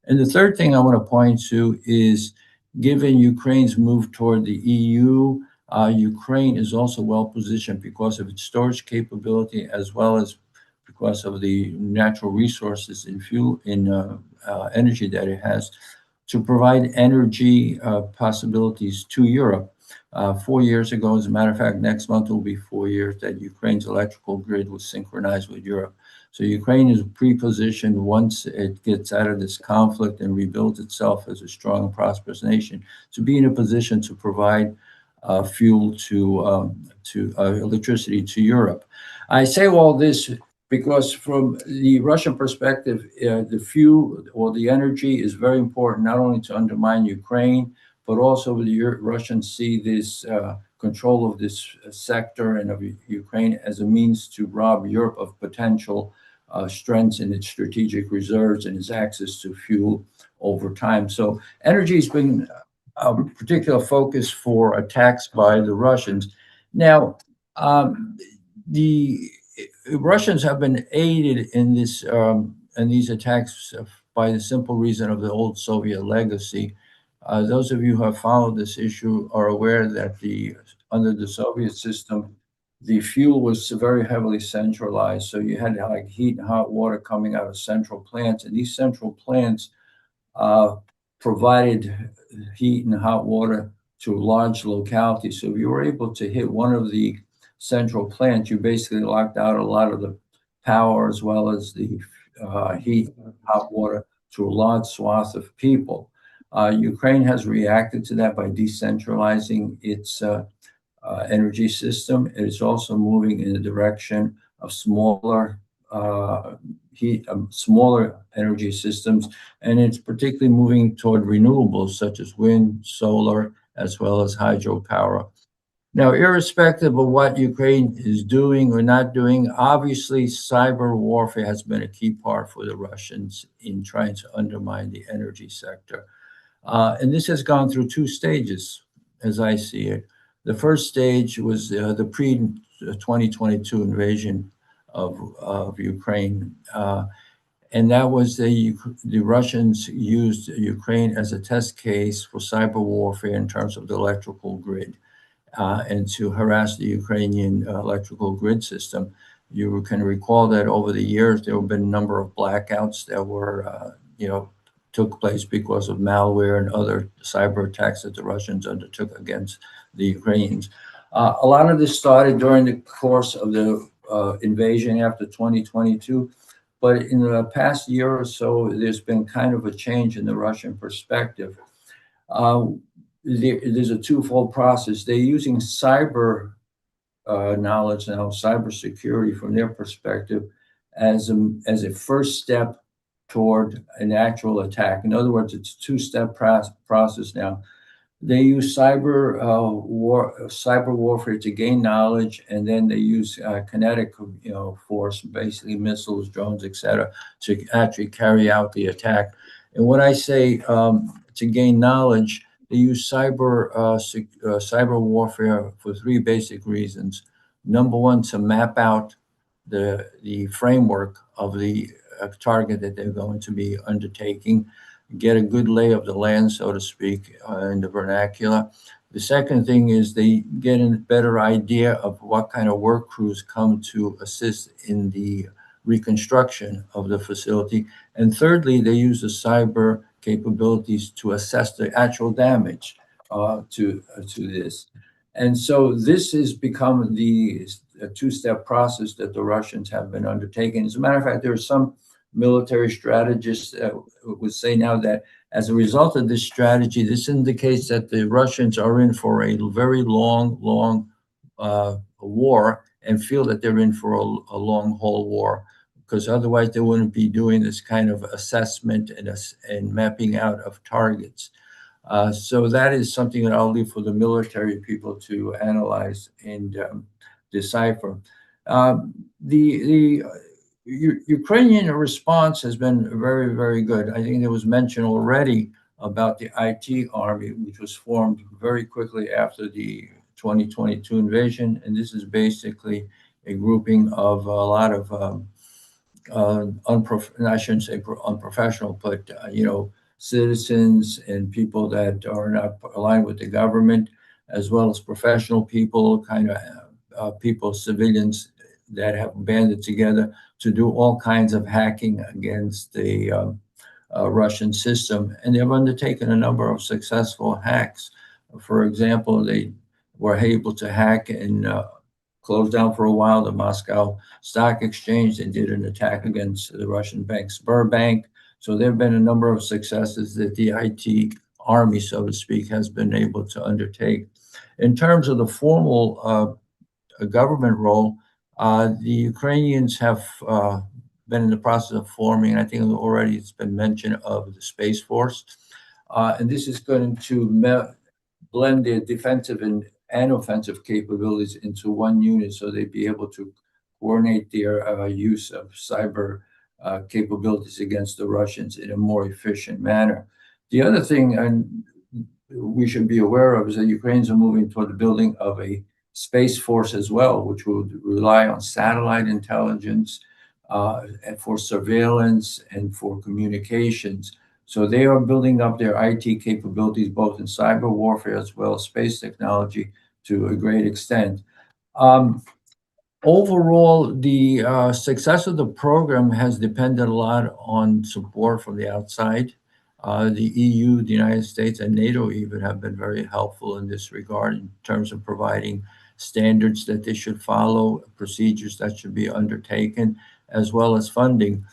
And the third thing I want to point to is, given Ukraine's move toward the EU, Ukraine is also well positioned because of its storage capability, as well as because of the natural resources in fuel, in energy that it has, to provide energy possibilities to Europe. 4 years ago, as a matter of fact, next month will be 4 years that Ukraine's electrical grid was synchronized with Europe. So Ukraine is pre-positioned once it gets out of this conflict and rebuilds itself as a strong and prosperous nation to be in a position to provide fuel to electricity to Europe. I say all this because from the Russian perspective, the fuel or the energy is very important, not only to undermine Ukraine, but also the Russians see this control of this sector and of Ukraine as a means to rob Europe of potential strengths in its strategic reserves and its access to fuel over time. So energy has been a particular focus for attacks by the Russians. Now, the Russians have been aided in these attacks by the simple reason of the old Soviet legacy. Those of you who have followed this issue are aware that under the Soviet system, the fuel was very heavily centralized. So you had like heat and hot water coming out of central plants, and these central plants provided heat and hot water to large localities. So if you were able to hit one of the central plants, you basically locked out a lot of the power as well as the heat and hot water to a large swath of people. Ukraine has reacted to that by decentralizing its energy system. It is also moving in the direction of smaller energy systems, and it's particularly moving toward renewables such as wind, solar, as well as hydropower. Now, irrespective of what Ukraine is doing or not doing, obviously cyber warfare has been a key part for the Russians in trying to undermine the energy sector. And this has gone through 2 stages, as I see it. The first stage was the pre-2022 invasion of Ukraine. And that was the Russians used Ukraine as a test case for cyber warfare in terms of the electrical grid and to harass the Ukrainian electrical grid system. You can recall that over the years, there have been a number of blackouts that were, took place because of malware and other cyber attacks that the Russians undertook against the Ukrainians. A lot of this started during the course of the invasion after 2022. But in the past year or so, there's been kind of a change in the Russian perspective. There's a twofold process. They're using cyber knowledge now, cybersecurity from their perspective, as a first step toward an actual attack. In other words, it's a two-step process now. They use cyber warfare to gain knowledge, and then they use kinetic, force, basically missiles, drones, etc., to actually carry out the attack. And when I say to gain knowledge, they use cyber warfare for three basic reasons. Number one, to map out the framework of the target that they're going to be undertaking, get a good lay of the land, so to speak, in the vernacular. The second thing is they get a better idea of what kind of work crews come to assist in the reconstruction of the facility. And thirdly, they use the cyber capabilities to assess the actual damage to this. And so this has become the two-step process that the Russians have been undertaking. As a matter of fact, there are some military strategists would say now that as a result of this strategy, this indicates that the Russians are in for a very long war and feel that they're in for a long-haul war, because otherwise they wouldn't be doing this kind of assessment and mapping out of targets. So that is something that I'll leave for the military people to analyze and decipher. The Ukrainian response has been very, very good. I think it was mentioned already about the IT army, which was formed very quickly after the 2022 invasion. And this is basically a grouping of a lot of, I shouldn't say unprofessional, but, citizens and people that are not aligned with the government, as well as professional people, people, civilians that have banded together to do all kinds of hacking against the Russian system. And they've undertaken a number of successful hacks. For example, they were able to hack and close down for a while the Moscow Stock Exchange. They did an attack against the Russian bank Sberbank. So there have been a number of successes that the IT army, so to speak, has been able to undertake. In terms of the formal government role, the Ukrainians have been in the process of forming, and I think already it's been mentioned, of the Space Force. And this is going to blend their defensive and offensive capabilities into one unit, so they'd be able to coordinate their use of cyber capabilities against the Russians in a more efficient manner. The other thing we should be aware of is that Ukrainians are moving toward the building of a Space Force as well, which will rely on satellite intelligence and for surveillance and for communications. So they are building up their IT capabilities, both in cyber warfare as well as space technology, to a great extent. Overall, the success of the program has depended a lot on support from the outside. The EU, the United States, and NATO even have been very helpful in this regard in terms of providing standards that they should follow, procedures that should be undertaken, as well as funding.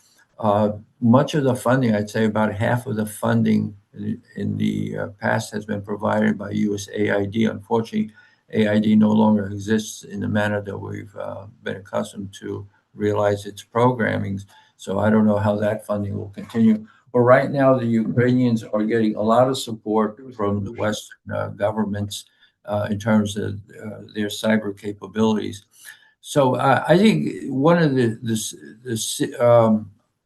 Much of the funding, I'd say about half of the funding in the past has been provided by USAID. Unfortunately, AID no longer exists in the manner that we've been accustomed to realize its programming. So I don't know how that funding will continue. But right now, the Ukrainians are getting a lot of support from the Western governments in terms of their cyber capabilities. So I think one of the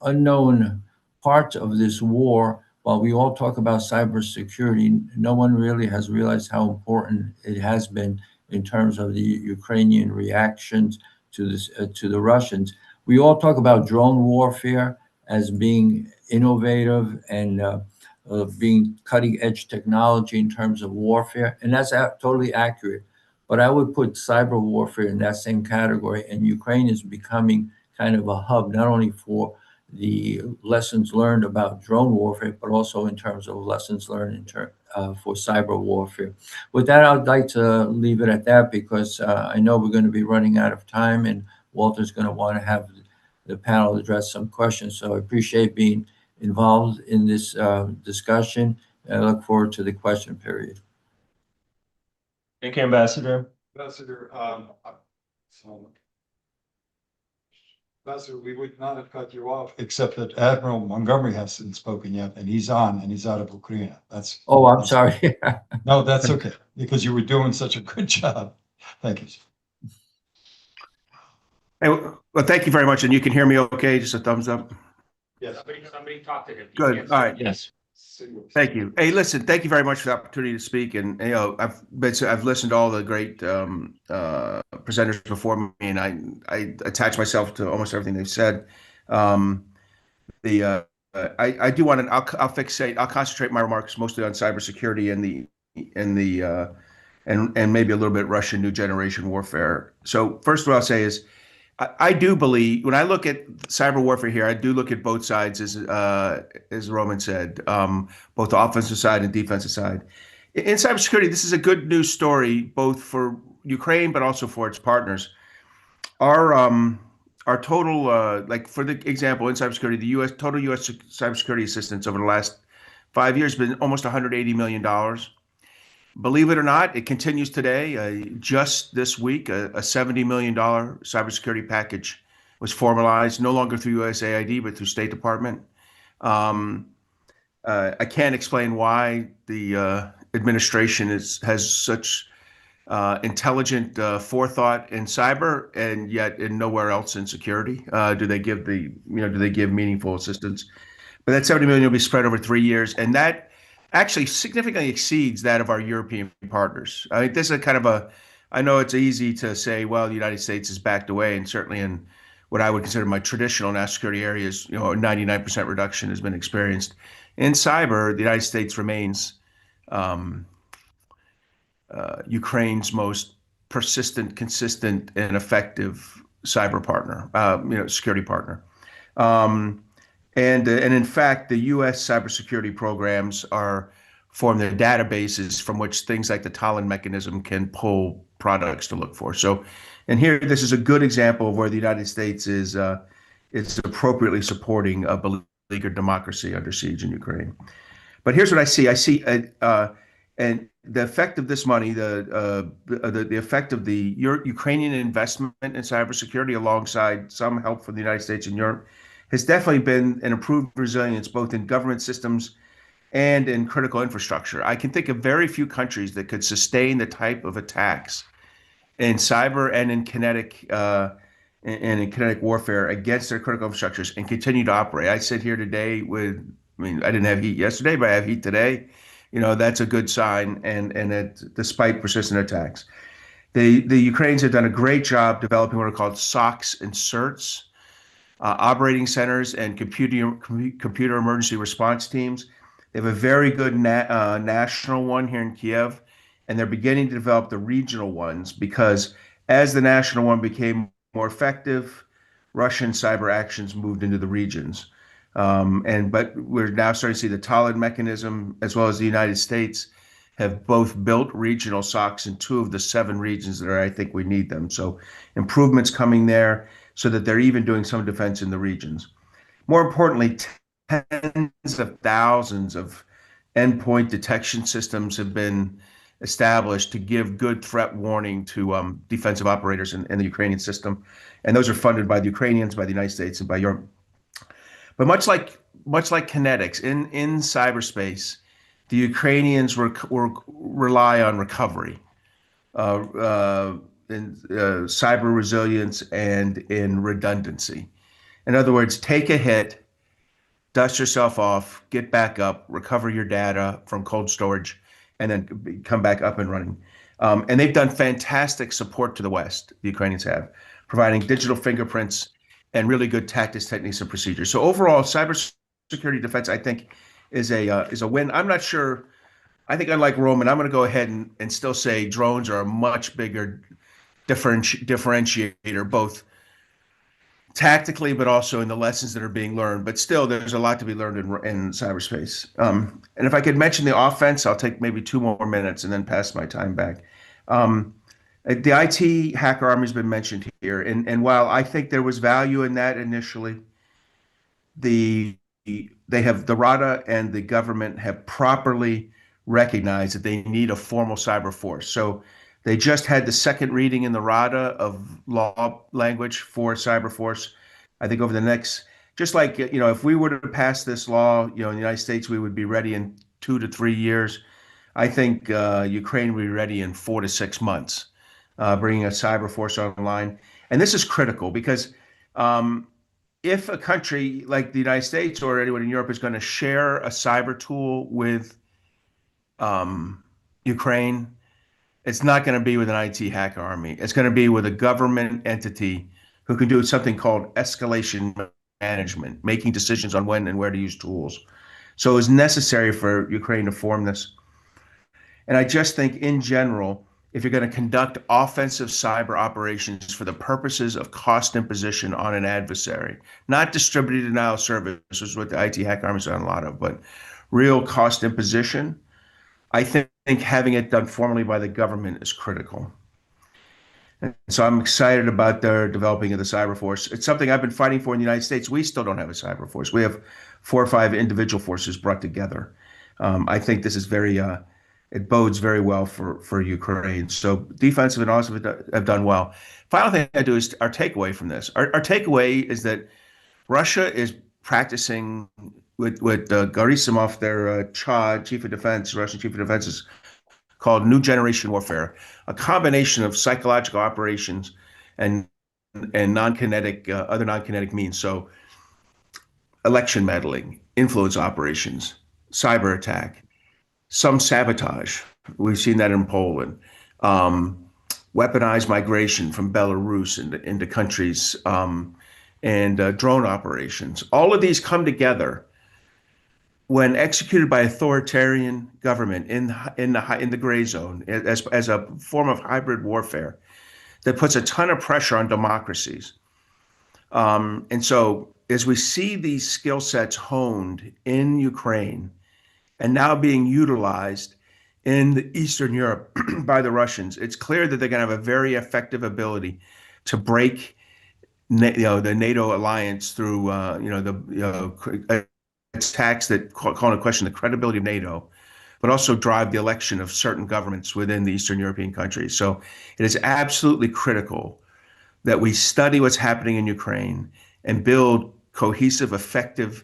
unknown parts of this war, while we all talk about cybersecurity, no one really has realized how important it has been in terms of the Ukrainian reactions to this to the Russians. We all talk about drone warfare as being innovative and being cutting edge technology in terms of warfare, and that's totally accurate. But I would put cyber warfare in that same category, and Ukraine is becoming kind of a hub, not only for the lessons learned about drone warfare, but also in terms of lessons learned for cyber warfare. With that, I'd like to leave it at that because I know we're going to be running out of time, and Walter's going to want to have the panel address some questions. So I appreciate being involved in this discussion. I look forward to the question period. Thank you, Ambassador. Ambassador, Ambassador, we would not have cut you off, except that Admiral Montgomery hasn't spoken yet, and he's on, and he's out of Ukraine. That's. Oh, I'm sorry. No, that's okay, because you were doing such a good job. Thank you. Hey, well, thank you very much. And you can hear me okay? Just a thumbs up. Yes. Somebody talk to him. Good. All right. Yes. Thank you. Hey, listen, thank you very much for the opportunity to speak. And, you know, I've listened to all the great presenters before me, and I attach myself to almost everything they've said. I do want to, I'll concentrate my remarks mostly on cybersecurity and maybe a little bit Russian new generation warfare. So first of all, I'll say is, I do believe when I look at cyber warfare here, I do look at both sides, as Roman said, both the offensive side and defensive side. In cybersecurity, this is a good news story, both for Ukraine, but also for its partners. Our total, like for the example, in cybersecurity, the total U.S. cybersecurity assistance over the last 5 years has been almost $180 million. Believe it or not, it continues today. Just this week, a $70 million cybersecurity package was formalized, no longer through USAID, but through State Department. I can't explain why the administration has such intelligent forethought in cyber, and yet in nowhere else in security do they give meaningful assistance. But that $70 million will be spread over 3 years, and that actually significantly exceeds that of our European partners. I think this is kind of I know it's easy to say, well, the United States has backed away, and certainly in what I would consider my traditional national security areas, a 99% reduction has been experienced. In cyber, the United States remains Ukraine's most persistent, consistent, and effective cyber partner, security partner. And in fact, the U.S. cybersecurity programs form the databases from which things like the Talon mechanism can pull products to look for. So, and here, this is a good example of where the United States is appropriately supporting a beleaguered democracy under siege in Ukraine. But here's what I see. I see, and the effect of this money, the effect of the Ukrainian investment in cybersecurity, alongside some help from the United States and Europe, has definitely been an improved resilience, both in government systems and in critical infrastructure. I can think of very few countries that could sustain the type of attacks in cyber and in kinetic warfare against their critical infrastructures and continue to operate. I sit here today I didn't have heat yesterday, but I have heat today. That's a good sign, and despite persistent attacks. The Ukrainians have done a great job developing what are called SOCs and CERTs, operating centers and computer emergency response teams. They have a very good national one here in Kiev, and they're beginning to develop the regional ones because as the national one became more effective, Russian cyber actions moved into the regions. But we're now starting to see the Talon mechanism, as well as the United States, have both built regional SOCs in 2 of the 7 regions that I think we need them. So improvements coming there, so that they're even doing some defense in the regions. More importantly, tens of thousands of endpoint detection systems have been established to give good threat warning to defensive operators in the Ukrainian system. And those are funded by the Ukrainians, by the United States, and by Europe. But much like kinetics, in cyberspace, the Ukrainians rely on recovery. In cyber resilience and in redundancy. In other words, take a hit, dust yourself off, get back up, recover your data from cold storage, and then come back up and running. And they've done fantastic support to the West, the Ukrainians have, providing digital fingerprints and really good tactics, techniques, and procedures. So overall, cybersecurity defense, I think, is a win. I'm not sure. I think unlike Roman, I'm going to go ahead and still say drones are a much bigger differentiator, both tactically, but also in the lessons that are being learned. But still, there's a lot to be learned in cyberspace. And if I could mention the offense, I'll take maybe 2 more minutes and then pass my time back. The IT hacker army has been mentioned here. And while I think there was value in that initially, the RADA and the government have properly recognized that they need a formal cyber force. So they just had the second reading in the RADA of law language for cyber force. I think over the next, just like, if we were to pass this law, in the United States, we would be ready in 2 to 3 years. I think Ukraine will be ready in 4 to 6 months, bringing a cyber force online. And this is critical because if a country like the United States or anyone in Europe is going to share a cyber tool with Ukraine, it's not going to be with an IT hacker army. It's going to be with a government entity who can do something called escalation management, making decisions on when and where to use tools. So it's necessary for Ukraine to form this. And I just think in general, if you're going to conduct offensive cyber operations for the purposes of cost imposition on an adversary, not distributed denial of service, which is what the IT hack army has done a lot of, but real cost imposition, I think having it done formally by the government is critical. And so I'm excited about their developing of the cyber force. It's something I've been fighting for in the United States. We still don't have a cyber force. We have 4 or 5 individual forces brought together. I think this is very, it bodes very well for Ukraine. So defensive and offensive have done well. Final thing I do is our takeaway from this. Our takeaway is that Russia is practicing with Gerasimov, their chief of defense, Russian chief of defense, is called new generation warfare, a combination of psychological operations and non-kinetic, other non-kinetic means. So election meddling, influence operations, cyber attack, some sabotage. We've seen that in Poland. Weaponized migration from Belarus into countries, and drone operations. All of these come together when executed by authoritarian government in the gray zone as a form of hybrid warfare that puts a ton of pressure on democracies. And so as we see these skill sets honed in Ukraine and now being utilized in Eastern Europe by the Russians, it's clear that they're going to have a very effective ability to break the NATO alliance through attacks that call into question the credibility of NATO, but also drive the election of certain governments within the Eastern European countries. So it is absolutely critical that we study what's happening in Ukraine and build cohesive, effective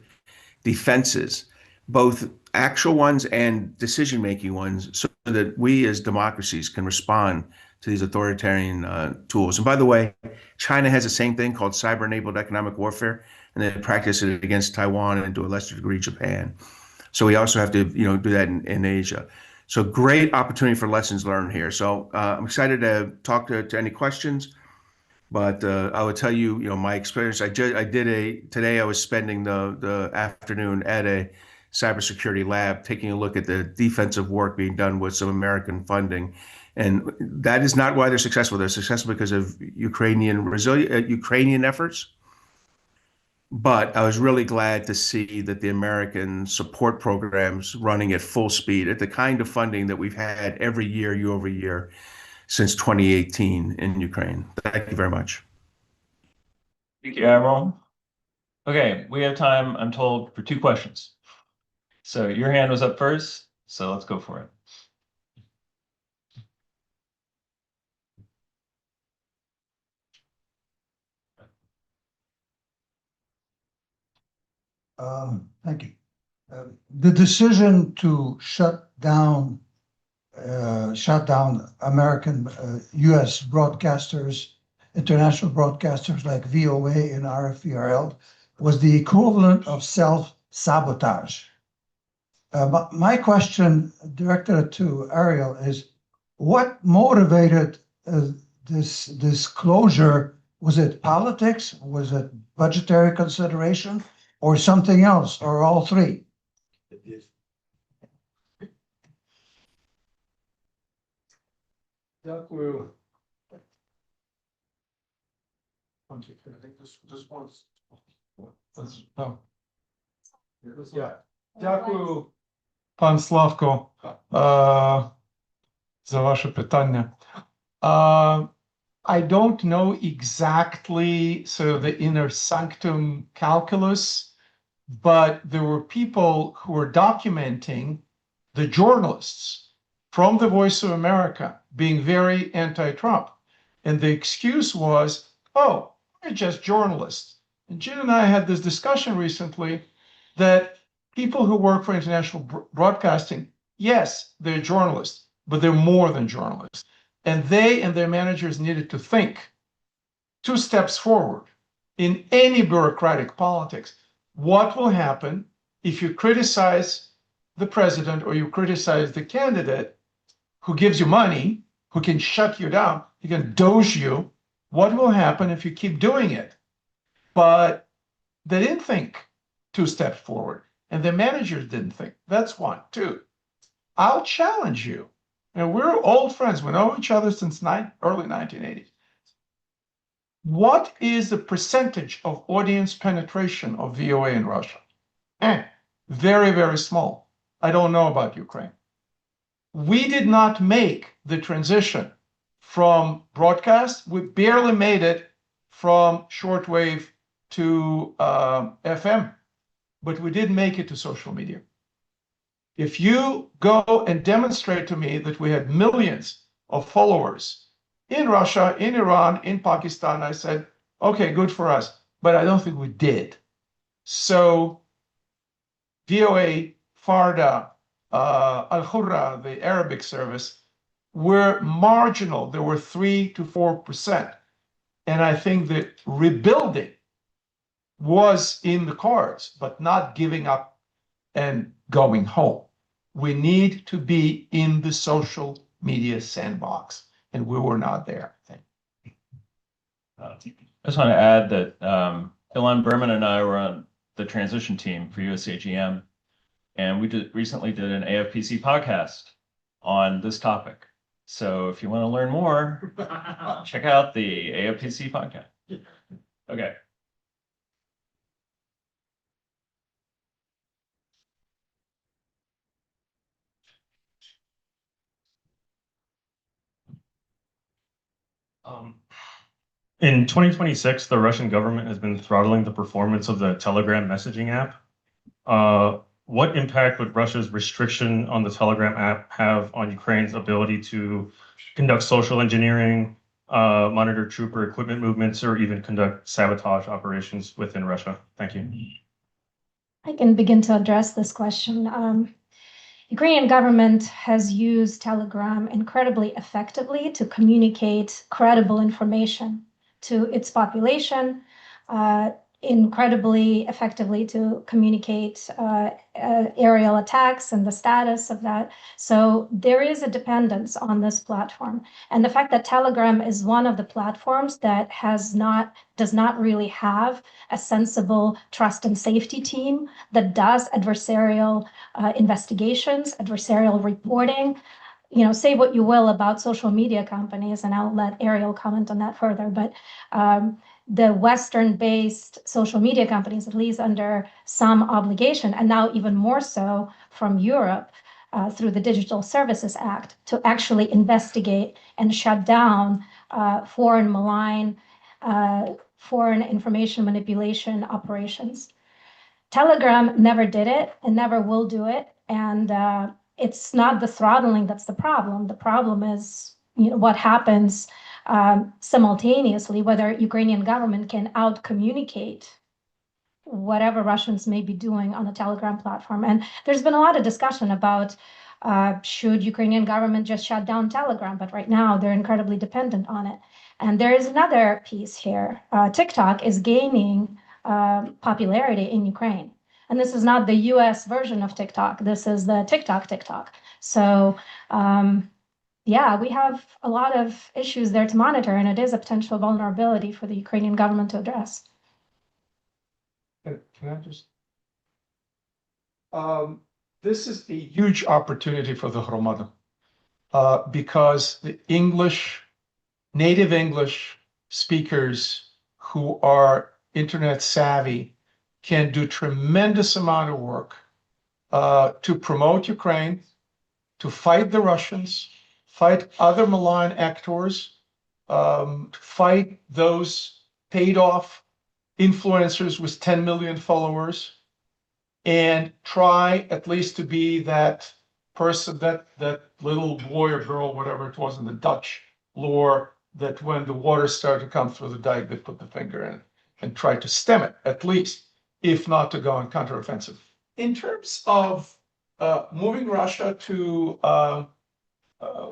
defenses, both actual ones and decision-making ones, so that we as democracies can respond to these authoritarian tools. And by the way, China has the same thing called cyber-enabled economic warfare, and they practice it against Taiwan and to a lesser degree Japan. So we also have to, do that in Asia. So great opportunity for lessons learned here. So I'm excited to talk to any questions, but I would tell you, my experience. Today I was spending the afternoon at a cybersecurity lab, taking a look at the defensive work being done with some American funding. And that is not why they're successful. They're successful because of Ukrainian efforts. But I was really glad to see that the American support programs running at full speed at the kind of funding that we've had every year over year since 2018 in Ukraine. Thank you very much. Thank you, Admiral. Okay, we have time, I'm told, for 2 questions. So your hand was up first, so let's go for it. Thank you. The decision to shut down American, U.S. broadcasters, international broadcasters like VOA and RFVRL was the equivalent of self-sabotage. My question directed to Ariel is, What motivated this closure? Was it politics? Was it budgetary consideration, or something else, or all three? Дякую. I think this one's. Yeah. Дякую, пан Славко, за ваше питання. I don't know exactly the inner sanctum calculus, but there were people who were documenting the journalists from the Voice of America being very anti-Trump. And the excuse was, oh, we're just journalists. And Jim and I had this discussion recently that people who work for international broadcasting, yes, they're journalists, but they're more than journalists. And they and their managers needed to think 2 steps forward in any bureaucratic politics. What will happen if you criticize the president or you criticize the candidate who gives you money, who can shut you down, he can doge you? What will happen if you keep doing it? But they didn't think 2 steps forward, and the managers didn't think. That's 1. 2, I'll challenge you. And we're old friends. We know each other since early 1980s. What is the percentage of audience penetration of VOA in Russia? Very, very small. I don't know about Ukraine. We did not make the transition from broadcast. We barely made it from shortwave to FM, but we did make it to social media. If you go and demonstrate to me that we had millions of followers in Russia, in Iran, in Pakistan, I said, okay, good for us, but I don't think we did. So VOA, Farda, Al-Hurra, the Arabic service, were marginal. There were 3 to 4%. And I think that rebuilding was in the cards, but not giving up and going home. We need to be in the social media sandbox, and we were not there. I just want to add that Ilan Berman and I were on the transition team for USAGM, and we recently did an AFPC podcast on this topic. So if you want to learn more, check out the AFPC podcast. Okay. In 2026, the Russian government has been throttling the performance of the Telegram messaging app. What impact would Russia's restriction on the Telegram app have on Ukraine's ability to conduct social engineering, monitor trooper equipment movements, or even conduct sabotage operations within Russia? Thank you. I can begin to address this question. Ukrainian government has used Telegram incredibly effectively to communicate credible information to its population, incredibly effectively to communicate aerial attacks and the status of that. So there is a dependence on this platform. And the fact that Telegram is one of the platforms that does not really have a sensible trust and safety team that does adversarial investigations, adversarial reporting. You know, say what you will about social media companies, and I'll let Ariel comment on that further, but the Western-based social media companies, at least under some obligation, and now even more so from Europe through the Digital Services Act, to actually investigate and shut down foreign malign, foreign information manipulation operations. Telegram never did it and never will do it, and it's not the throttling that's the problem. The problem is, you know, what happens simultaneously, whether Ukrainian government can out-communicate whatever Russians may be doing on the Telegram platform. And there's been a lot of discussion about should Ukrainian government just shut down Telegram, but right now they're incredibly dependent on it. And there is another piece here. TikTok is gaining popularity in Ukraine. And this is not the US version of TikTok. This is the TikTok. So yeah, we have a lot of issues there to monitor, and it is a potential vulnerability for the Ukrainian government to address. Can I just? This is a huge opportunity for the Hromada, because the native English speakers who are internet savvy can do tremendous amount of work to promote Ukraine, to fight the Russians, fight other malign actors, to fight those paid off influencers with 10 million followers, and try at least to be that person, that little boy or girl, whatever it was in the Dutch lore, that when the water started to come through the dike, they put the finger in and try to stem it, at least, if not to go on counteroffensive. In terms of moving Russia to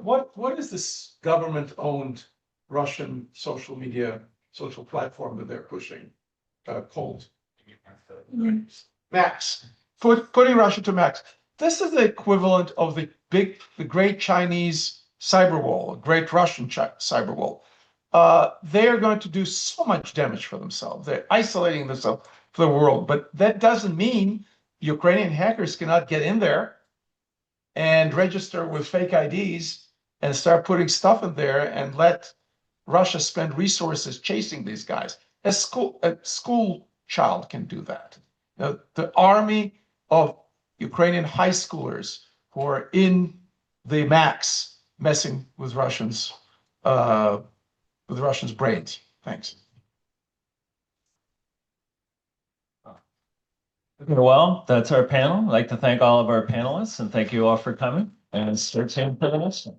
what is this government-owned Russian social media, social platform that they're pushing called? Max. Putting Russia to max. This is the equivalent of the great Chinese cyber wall, great Russian cyber wall. They are going to do so much damage for themselves. They're isolating themselves from the world, but that doesn't mean Ukrainian hackers cannot get in there and register with fake IDs and start putting stuff in there and let Russia spend resources chasing these guys. A school child can do that. The army of Ukrainian high schoolers who are in the max messing with Russians' brains. Thanks. Okay, well, that's our panel. I'd like to thank all of our panelists and thank you all for coming, and stay tuned for the next one.